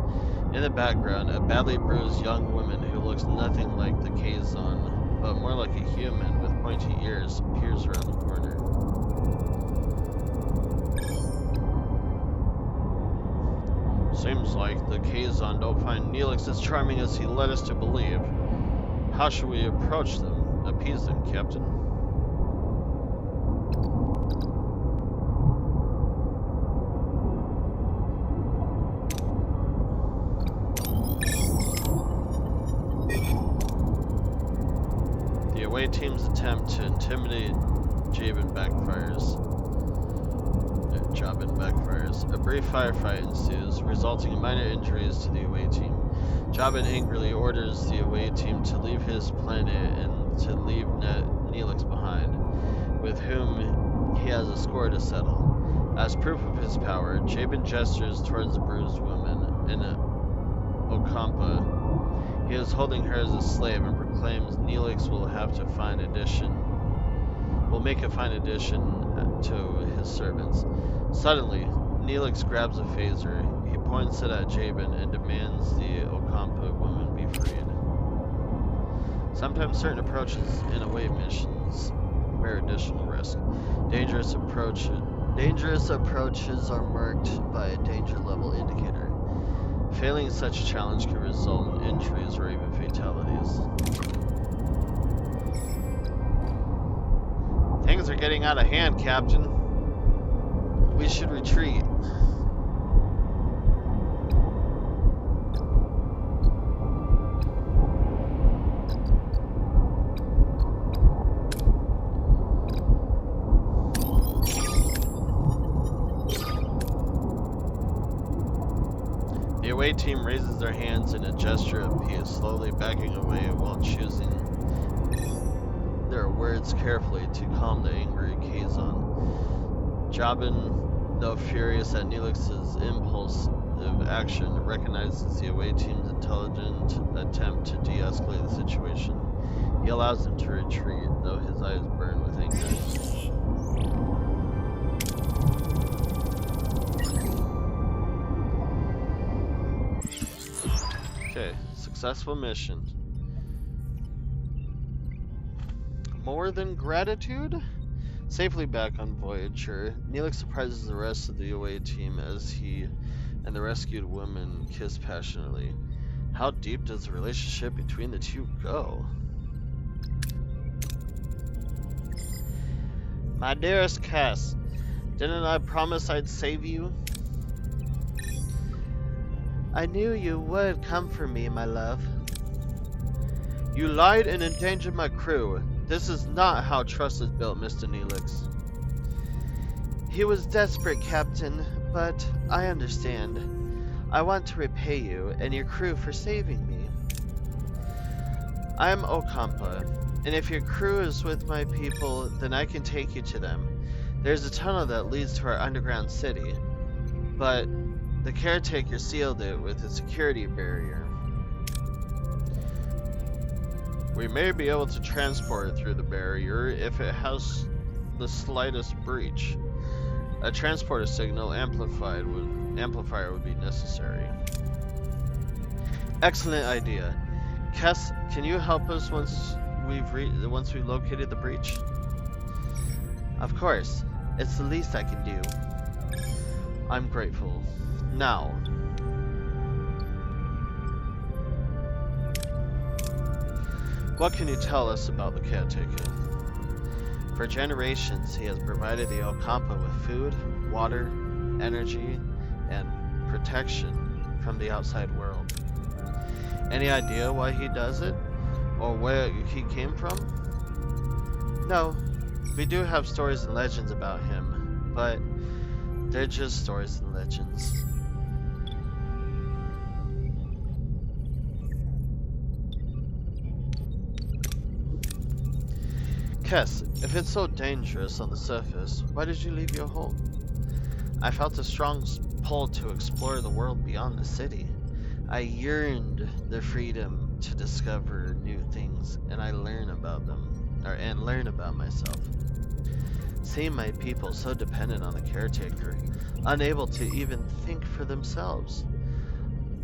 In the background, a badly bruised young woman who looks nothing like the Kazan, but more like a human with pointy ears, appears around the corner. Seems like the Kazan don't find Neelix as charming as he led us to believe. How should we approach them? Appease them, Captain. The away team's attempt to intimidate Jabin backfires. A brief firefight ensues, resulting in minor injuries to the away team. Jabin angrily orders the away team to leave his planet and to leave Neelix behind, with whom he has a score to settle. As proof of his power, Jabin gestures towards the bruised woman in Okampa. He is holding her as a slave and proclaims Neelix will make a fine addition to his servants. Suddenly, Neelix grabs a phaser. He points it at Jabin and demands the Okampa woman be freed. Sometimes certain approaches in away missions bear additional risk. Dangerous approaches are marked by a danger level indicator. Failing such a challenge can result in injuries or even fatalities. Things are getting getting out of hand, Captain. We should retreat. The away team raises their hands in a gesture of peace, slowly backing away while choosing their words carefully to calm the angry Kazon. Jabin, though furious at Neelix's impulsive action, recognizes the away team's intelligent attempt to de-escalate the situation. He allows them to retreat, though his eyes burn with anger. Okay, successful mission. More than gratitude? Safely back on Voyager, Neelix surprises the rest of the away team as he and the rescued woman kiss passionately. How deep does the relationship between the two go? My dearest Cass, didn't I promise I'd save you? I knew you would come for me, my love. You lied and endangered my crew. This is not how trust is built, Mr. Neelix. He was desperate, Captain, but I understand. I want to repay you and your crew for saving me. I am Ocampa, and if your crew is with my people, then I can take you to them. There's a tunnel that leads to our underground city, but the caretaker sealed it with a security barrier. We may be able to transport it through the barrier if it has the slightest breach. A transporter signal amplifier would be necessary. Excellent idea. Kess, can you help us once we've located the breach? Of course. It's the least I can do. I'm grateful. Now, what can you tell us about the caretaker? For generations, he has provided the Ocampa with food, water, energy, and protection from the outside world. Any idea why he does it? Or where he came from? No, we do have stories and legends about him, but they're just stories and legends. Kess, if it's so dangerous on the surface, why did you leave your home? I felt a strong pull to explore the world beyond the city. I yearned the freedom to discover new things, and learn about myself. Seeing my people so dependent on the caretaker, unable to even think for themselves,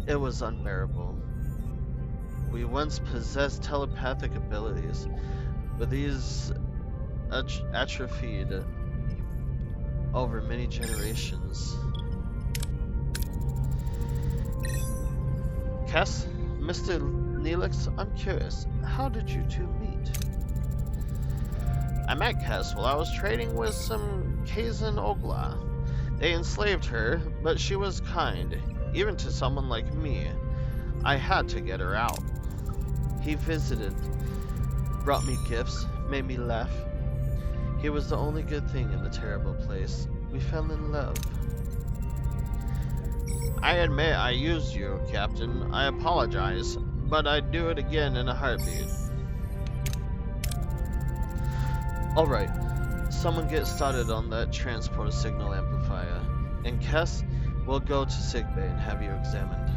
it was unbearable. We once possessed telepathic abilities, but these atrophied over many generations. Kess, Mr. Neelix, I'm curious, how did you two meet? I met Kess while I was trading with some Kazan Ogla. They enslaved her, but she was kind, even to someone like me. I had to get her out. He visited, brought me gifts, made me laugh. He was the only good thing in the terrible place. We fell in love. I admit I used you, Captain. I apologize, but I'd do it again in a heartbeat. Alright, someone get started on that transporter signal amplifier, and Kess, we'll go to sickbay and have you examined.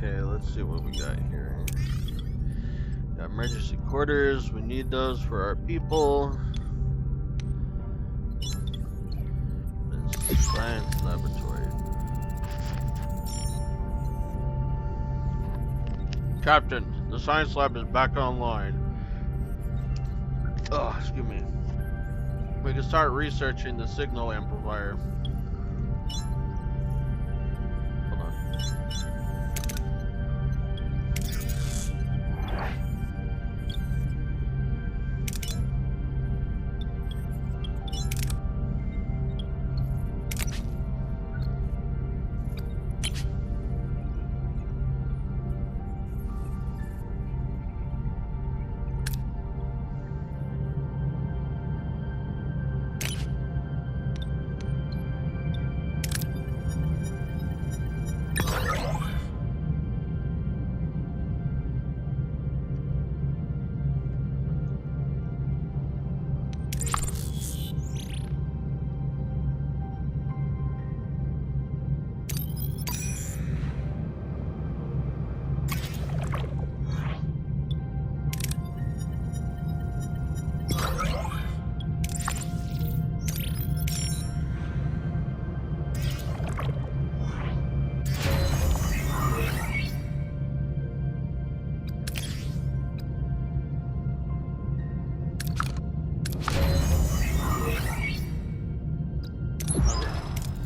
Okay, let's see what we got here. Got emergency quarters. We need those for our people. Science laboratory. Captain, the science lab is back online. Oh, excuse me. We can start researching the signal amplifier. Hold on.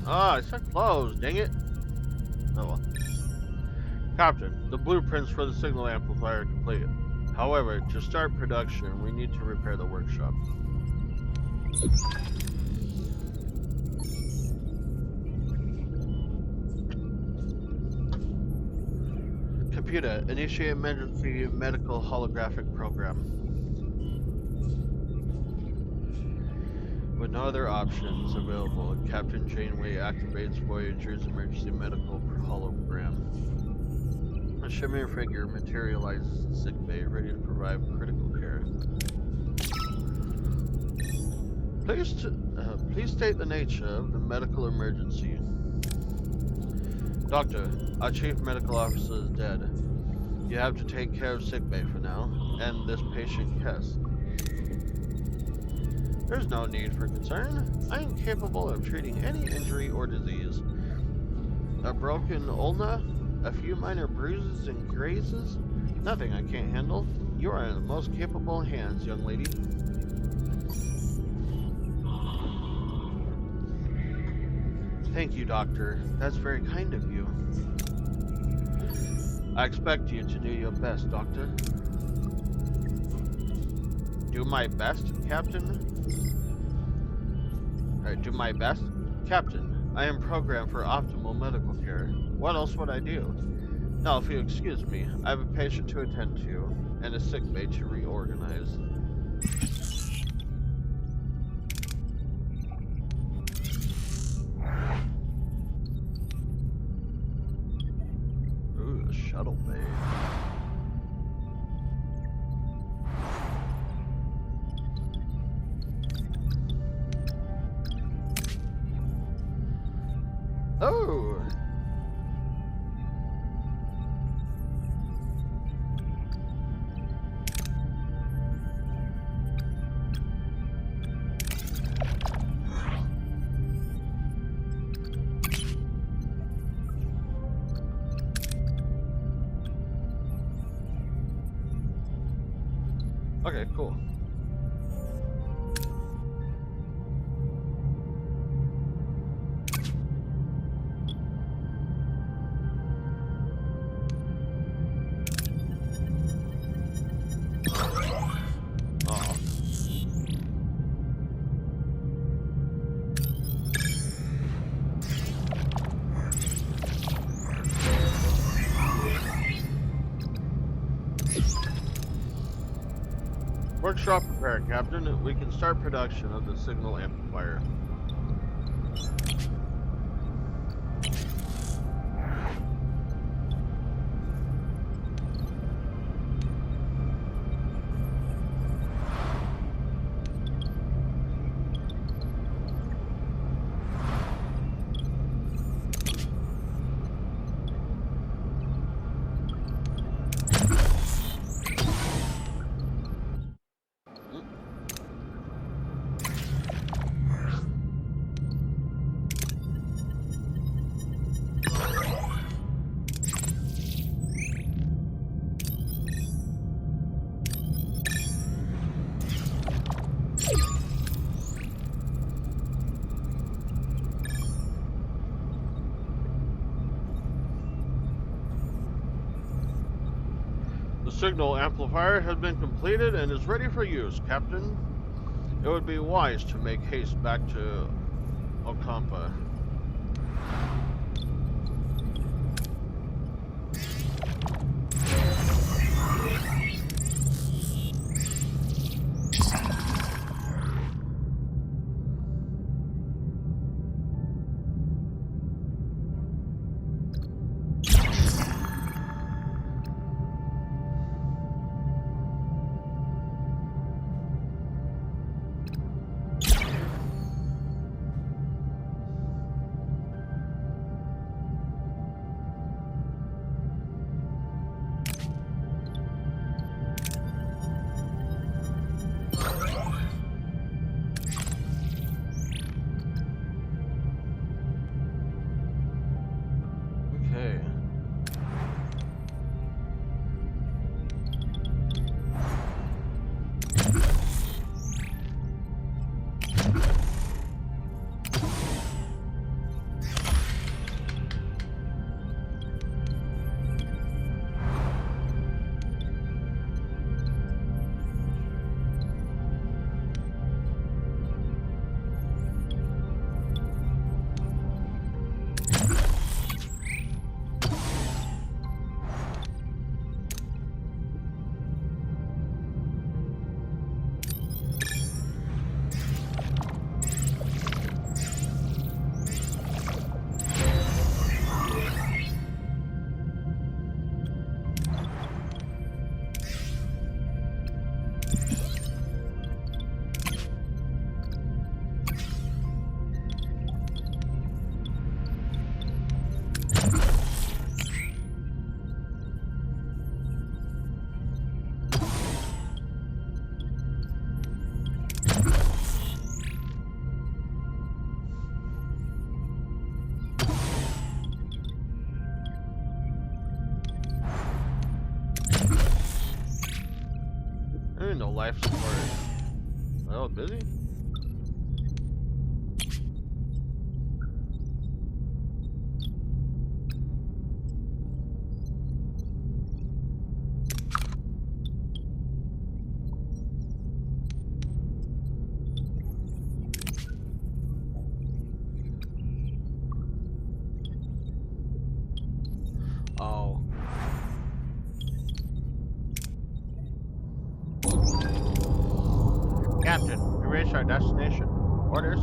Ah, it's so closed, dang it. Oh well. Captain, the blueprints for the signal amplifier are complete. However, to start production, we need to repair the workshop. Computer, initiate emergency medical holographic program. With no other options available, Captain Janeway activates Voyager's emergency medical hologram. A shimmering figure materializes in sickbay, ready to provide critical care. Please state the nature of the medical emergency. Doctor, our chief medical officer is dead. You have to take care of sickbay for now, and this patient Kess. There's no need for concern. I am capable of treating any injury or disease. A broken ulna, a few minor bruises and grazes, nothing I can't handle. You are in the most capable hands, young lady. Thank you, Doctor. That's very kind of you. I expect you to do your best, Doctor. Do my best, Captain? Do my best? Captain, I am programmed for optimal medical care. What else would I do? Now, if you excuse me, I have a patient to attend to, and a sick bay to reorganize. Ooh, the shuttle bay. Oh! Okay, cool. Workshop prepared, Captain. We can start production of the signal amplifier. signal amplifier has been completed and is ready for use, Captain. It would be wise to make haste back to Ocampa. Okay. No life support. Oh, busy? Oh. Captain, we reached our destination. Orders?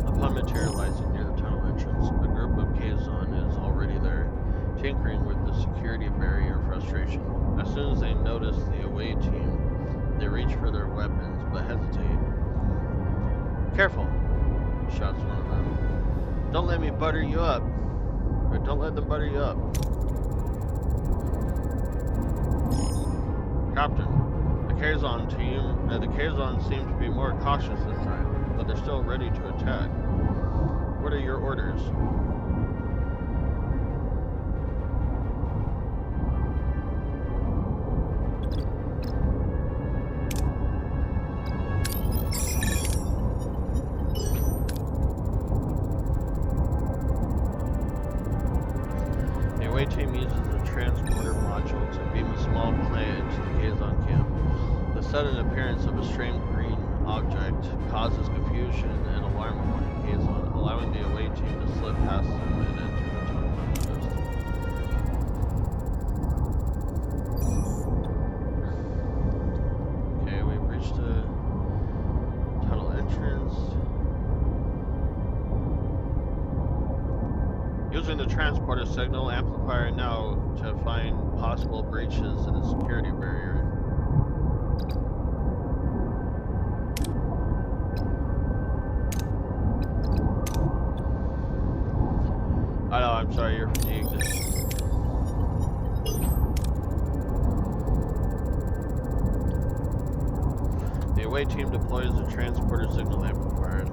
Upon materializing near the tunnel entrance, a group of Kazon is already there, tinkering with the security barrier frustration. As soon as they notice the away team, they reach for their weapons, but hesitate. Careful, shouts one of them. Don't let me butter you up. Or don't let them butter you up. Captain, the Kazon seem to be more cautious this time, but they're still ready to attack. What are your orders? The away team uses a transporter module to beam a small planet to the Kazon camp. The sudden appearance of a strange green object causes confusion and alarm among the Kazon, allowing the away team to slip past them and enter the tunnel unnoticed. Okay, we've reached the tunnel entrance. Using the transporter signal amplifier now to find possible breaches in the security barrier. away team deploys the transporter signal amplifier,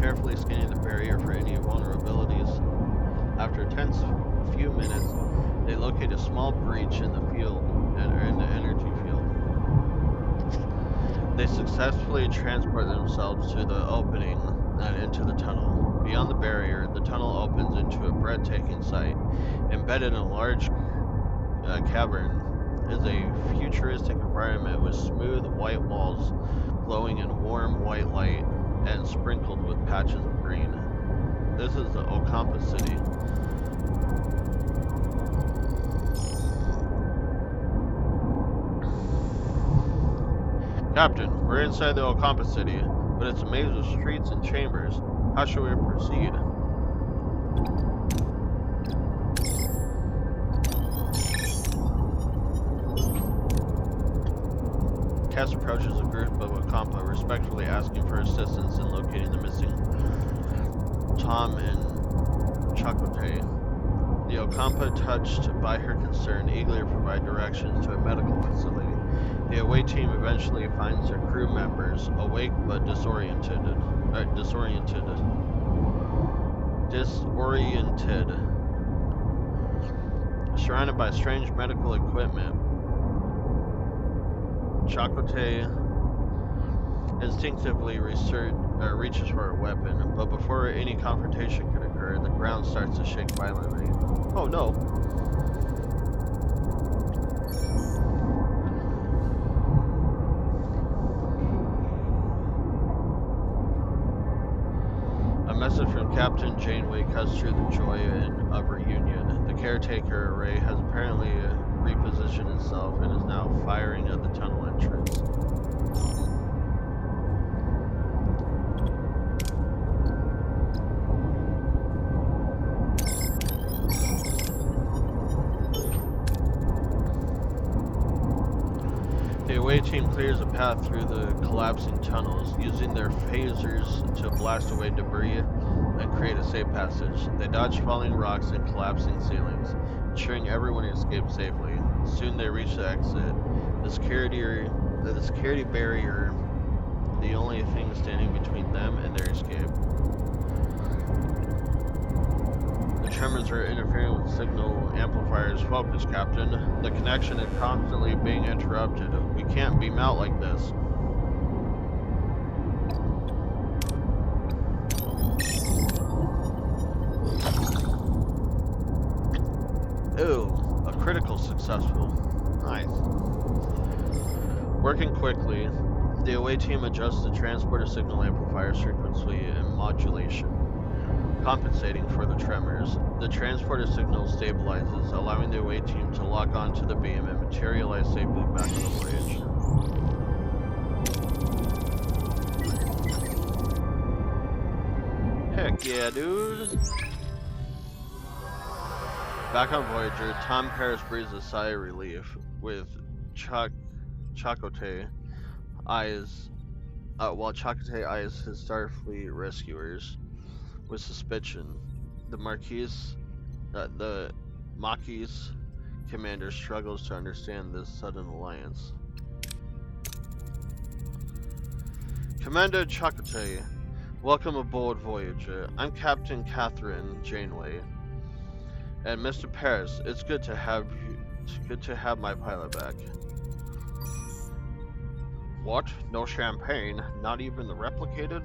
carefully scanning the barrier for any vulnerabilities. After a tense few minutes, they locate a small breach in the field, in the energy field. They successfully transport themselves to the opening and into the tunnel. Beyond the barrier, the tunnel opens into a breathtaking sight. Embedded in a large cavern is a futuristic environment with smooth white walls glowing in warm white light and sprinkled with patches of green. This is the Okampa City. Captain, we're inside the Okampa City, but it's a maze of streets and chambers. How shall we proceed? Cass approaches a group of Okampa, respectfully asking for assistance in locating the missing Tom and Chakotay. The Okampa, touched by her concern, eagerly provide directions to a medical facility. The away team eventually finds their crew members awake but disoriented. Surrounded by strange medical equipment, Chakotay instinctively reaches for a weapon, but before any confrontation can occur, the ground starts to shake violently. Oh no! A message from Captain Janeway cuts through the joy of reunion. The caretaker array has apparently repositioned itself and is now firing at the tunnel entrance. The away team clears a path through the collapsing tunnels, using their phasers to blast away debris and create a safe passage. They dodge falling rocks and collapsing ceilings, ensuring everyone escapes safely. Soon they reach the exit. The security barrier, the only thing standing between them and their escape. The tremors are interfering with signal amplifiers. Focus, Captain. The connection is constantly being interrupted. We can't beam out like this. Ooh, a critical successful. Nice. Working quickly, the away team adjusts the transporter signal amplifier's frequency and modulation, compensating for the tremors. The transporter signal stabilizes, allowing the away team to lock onto the beam and materialize safely back on the Voyager. Heck yeah, dude! Back on Voyager, Tom Paris breathes a sigh of relief, with Chakotay eyes his Starfleet rescuers with suspicion. The Maquis commander struggles to understand this sudden alliance. Commander Chakotay, welcome aboard Voyager. I'm Captain Catherine Janeway. And Mr. Paris, it's good to have my pilot back. What? No champagne? Not even the replicated?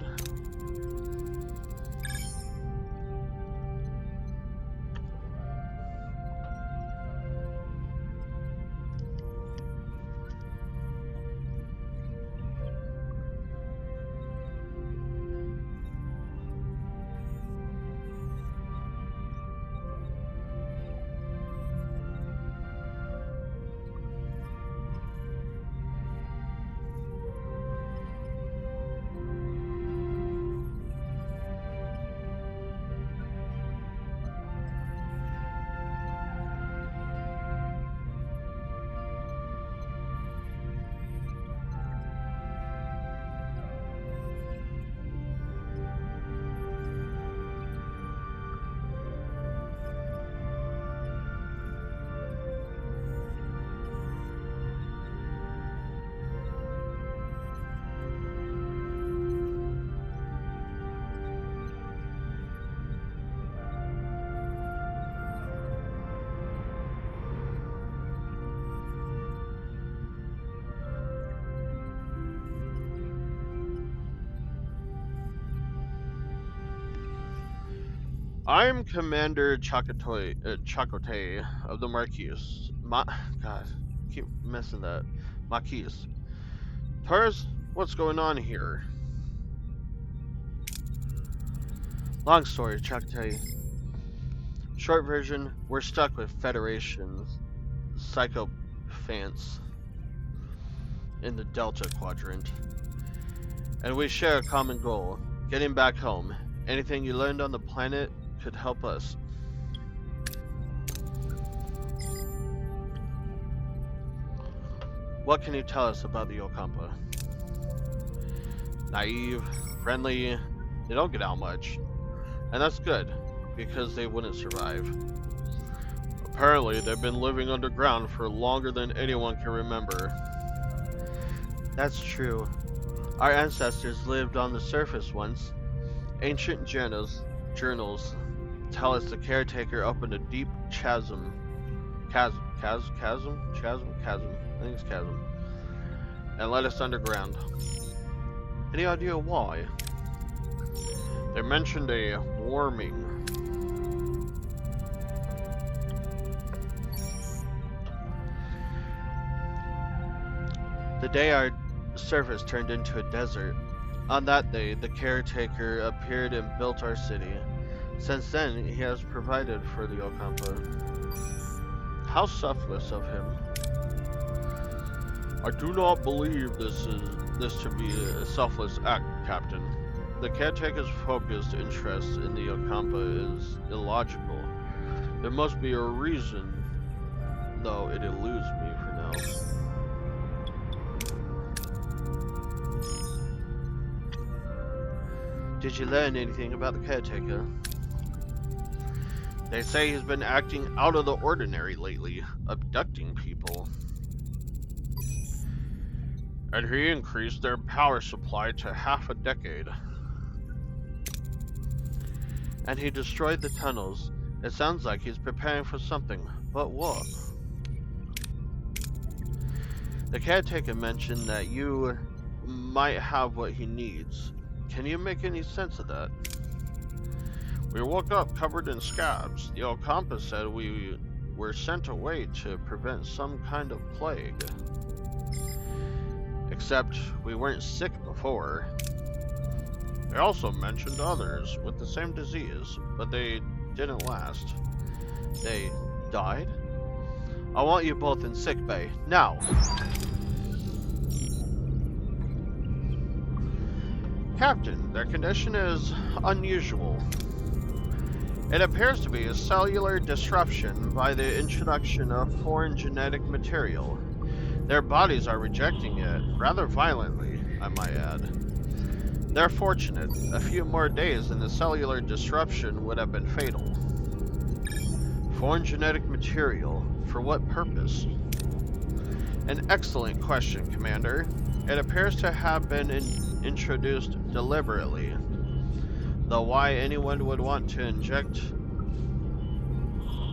I'm Commander Chakotay of the Marquise. God, I keep missing that. Marquise. Torres, what's going on here? Long story, Chakotay. Short version, we're stuck with Federation psychophants in the Delta Quadrant. And we share a common goal, getting back home. Anything you learned on the planet could help us. What can you tell us about the Okampa? Naive, friendly, they don't get out much. And that's good, because they wouldn't survive. Apparently, they've been living underground for longer than anyone can remember. That's true. Our ancestors lived on the surface once. Ancient journals tell us the caretaker opened a deep chasm. Chasm? I think it's chasm. And led us underground. Any idea why? They mentioned a warming. The day our surface turned into a desert, on that day the caretaker appeared and built our city. Since then, he has provided for the Okampa. How selfless of him. I do not believe this to be a selfless act, Captain. The caretaker's focused interest in the Okampa is illogical. There must be a reason, though it eludes me for now. Did you learn anything about the caretaker? They say he's been acting out of the ordinary lately, abducting people. And he increased their power supply to half a decade. And he destroyed the tunnels. It sounds like he's preparing for something, but what? The caretaker mentioned that you might have what he needs. Can you make any sense of that? We woke up covered in scabs. The Okampa said we were sent away to prevent some kind of plague. Except we weren't sick before. They also mentioned others with the same disease, but they didn't last. They died? I want you both in sickbay, now! Captain, their condition is unusual. It appears to be a cellular disruption by the introduction of foreign genetic material. Their bodies are rejecting it, rather violently, I might add. They're fortunate. A few more days and the cellular disruption would have been fatal. Foreign genetic material? For what purpose? An excellent question, Commander. It appears to have been introduced deliberately. Though why anyone would want to inject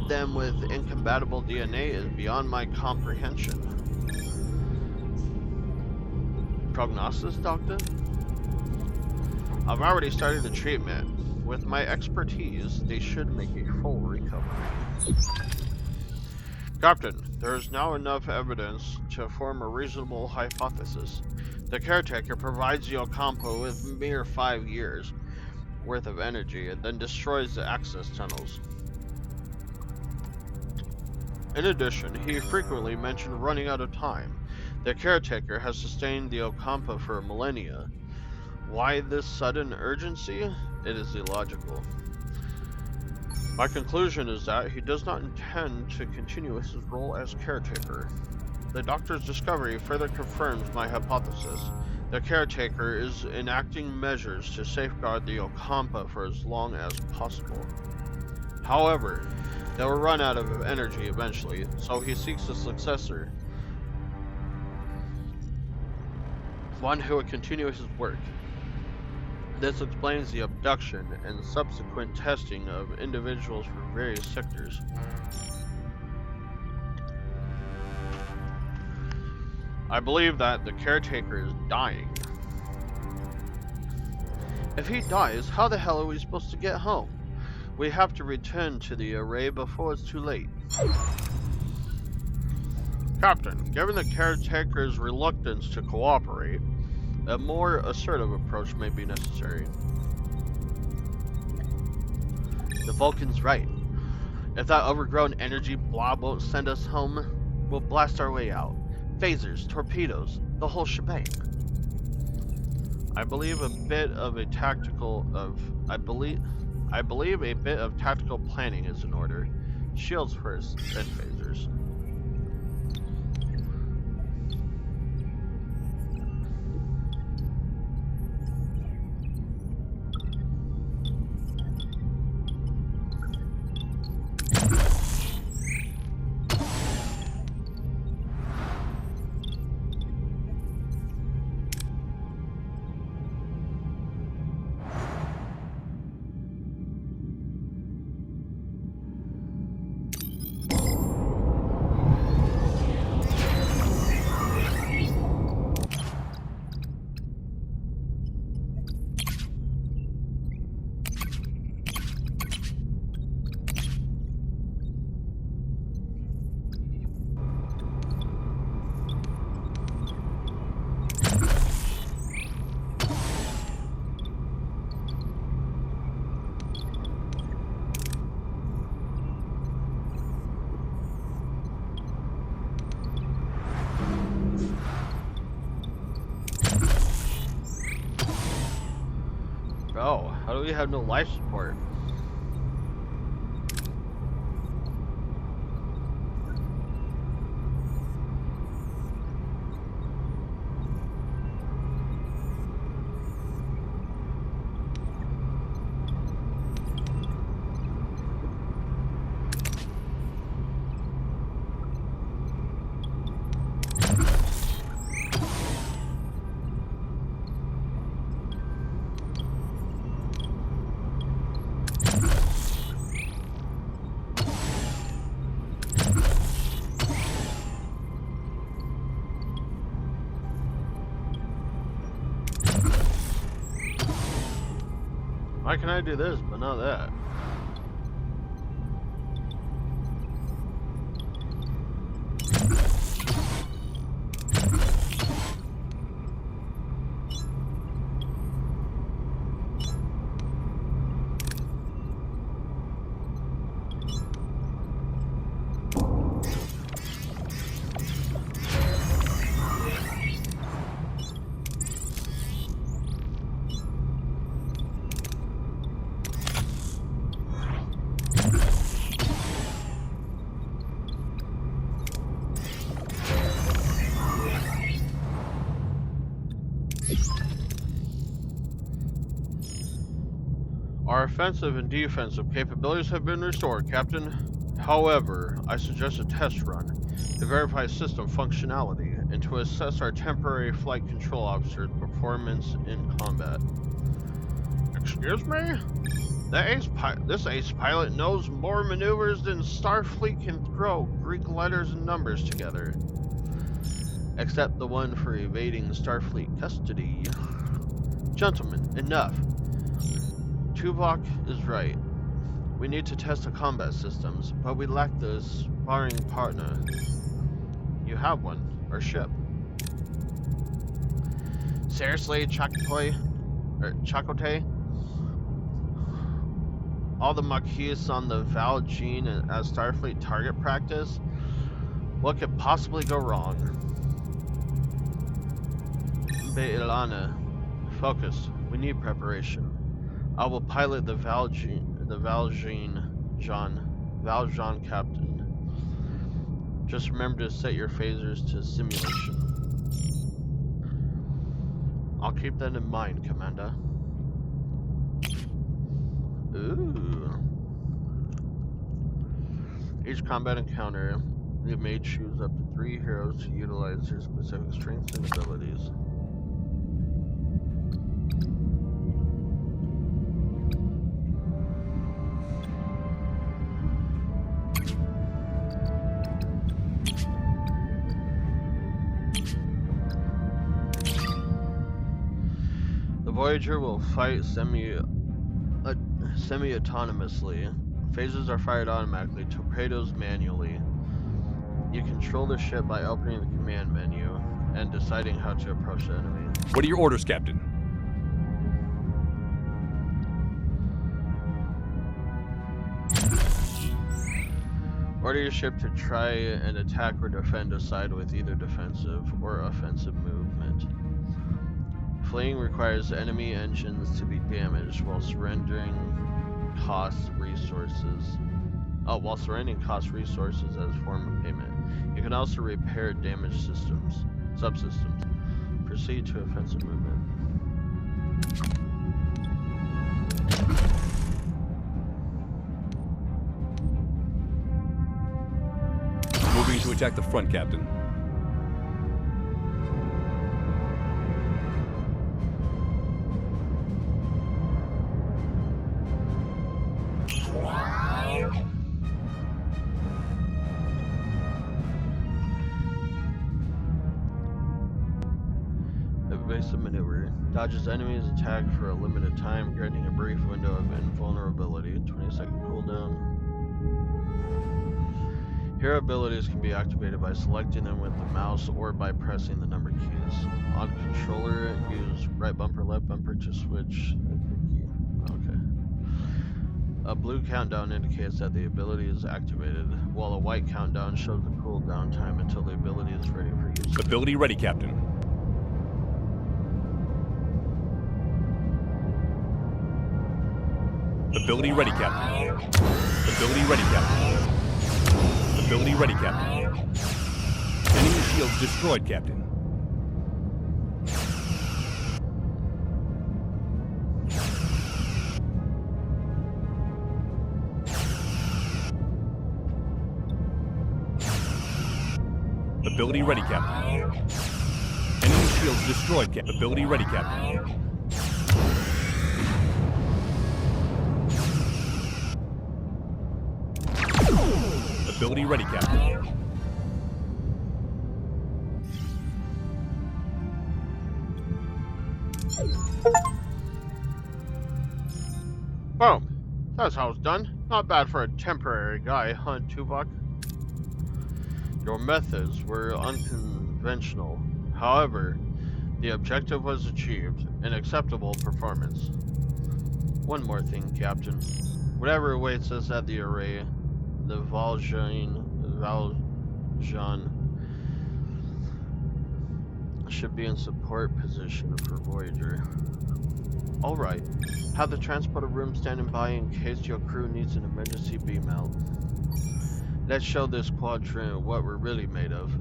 them with incompatible DNA is beyond my comprehension. Prognosis, Doctor? I've already started the treatment. With my expertise, they should make a full recovery. Captain, there is now enough evidence to form a reasonable hypothesis. The caretaker provides the Okampa with mere 5 years worth of energy and then destroys the access tunnels. In addition, he frequently mentioned running out of time. The caretaker has sustained the Okampa for millennia. Why this sudden urgency? It is illogical. My conclusion is that he does not intend to continue his role as caretaker. The doctor's discovery further confirms my hypothesis. The caretaker is enacting measures to safeguard the Okampa for as long as possible. However, they will run out of energy eventually, so he seeks a successor. One who would continue his work. This explains the abduction and subsequent testing of individuals for various sectors. I believe that the caretaker is dying. If he dies, how the hell are we supposed to get home? We have to return to the array before it's too late. Captain, given the caretaker's reluctance to cooperate, a more assertive approach may be necessary. The Vulcan's right. If that overgrown energy blob won't send us home, we'll blast our way out. Phasers, torpedoes, the whole shebang. I believe a bit of tactical planning is in order. Shields first, then phasers. Oh, how do we have no life support? Why can I do this, but not that? Our offensive and defensive capabilities have been restored, Captain. However, I suggest a test run to verify system functionality and to assess our temporary flight control officer's performance in combat. Excuse me? This ace pilot knows more maneuvers than Starfleet can throw Greek letters and numbers together. Except the one for evading Starfleet custody. Gentlemen, enough. Tuvok is right. We need to test the combat systems, but we lack the sparring partner. You have one, our ship. Seriously, Chakotay? All the Maquis on the Voyager as Starfleet target practice? What could possibly go wrong? Ilana, focus. We need preparation. I will pilot the Valjean captain. Just remember to set your phasers to simulation. I'll keep that in mind, Commander. Ooh. Each combat encounter, you may choose up to 3 heroes to utilize their specific strengths and abilities. The Voyager will fight semi-autonomously. Phasers are fired automatically, torpedoes manually. You control the ship by opening the command menu and deciding how to approach the enemy. What are your orders, Captain? Order your ship to try and attack or defend a side with either defensive or offensive movement. Fleeing requires enemy engines to be damaged while surrendering cost resources. As a form of payment. You can also repair damaged subsystems. Proceed to offensive movement. Moving to attack the front, Captain. Evasive maneuver. Dodges enemies attack for a limited time, granting a brief window of invulnerability. 20-second cooldown. Hero abilities can be activated by selecting them with the mouse or by pressing the number keys. On controller, use right bumper, left bumper to switch the key. Okay. A blue countdown indicates that the ability is activated, while a white countdown shows the cooldown time until the ability is ready for use. Ability ready, Captain. Ability ready, Captain. Ability ready, Captain. Ability ready, Captain. Enemy shields destroyed, Captain. Ability ready, Captain. Enemy shields destroyed, Captain. Ability ready, Captain. Ability ready, Captain. Boom. That's how it's done. Not bad for a temporary guy, huh, Tuvok? Your methods were unconventional. However, the objective was achieved. An acceptable performance. One more thing, Captain. Whatever awaits us at the array, the Valjean should be in support position for Voyager. Alright, have the transporter room standing by in case your crew needs an emergency beam out. Let's show this quadrant what we're really made of.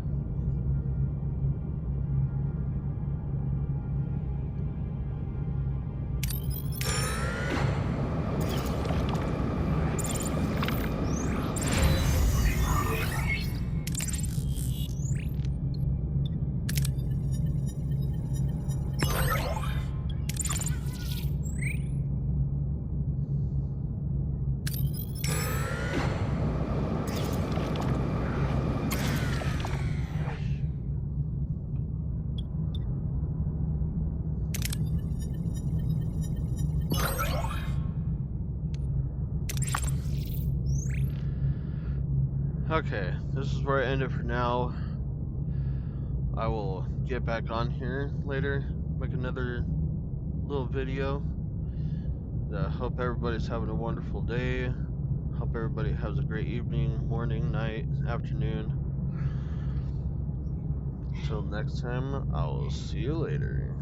Okay, this is where I end it for now. I will get back on here later, make another little video. Hope everybody's having a wonderful day. Hope everybody has a great evening, morning, night, afternoon. Until next time, I'll see you later.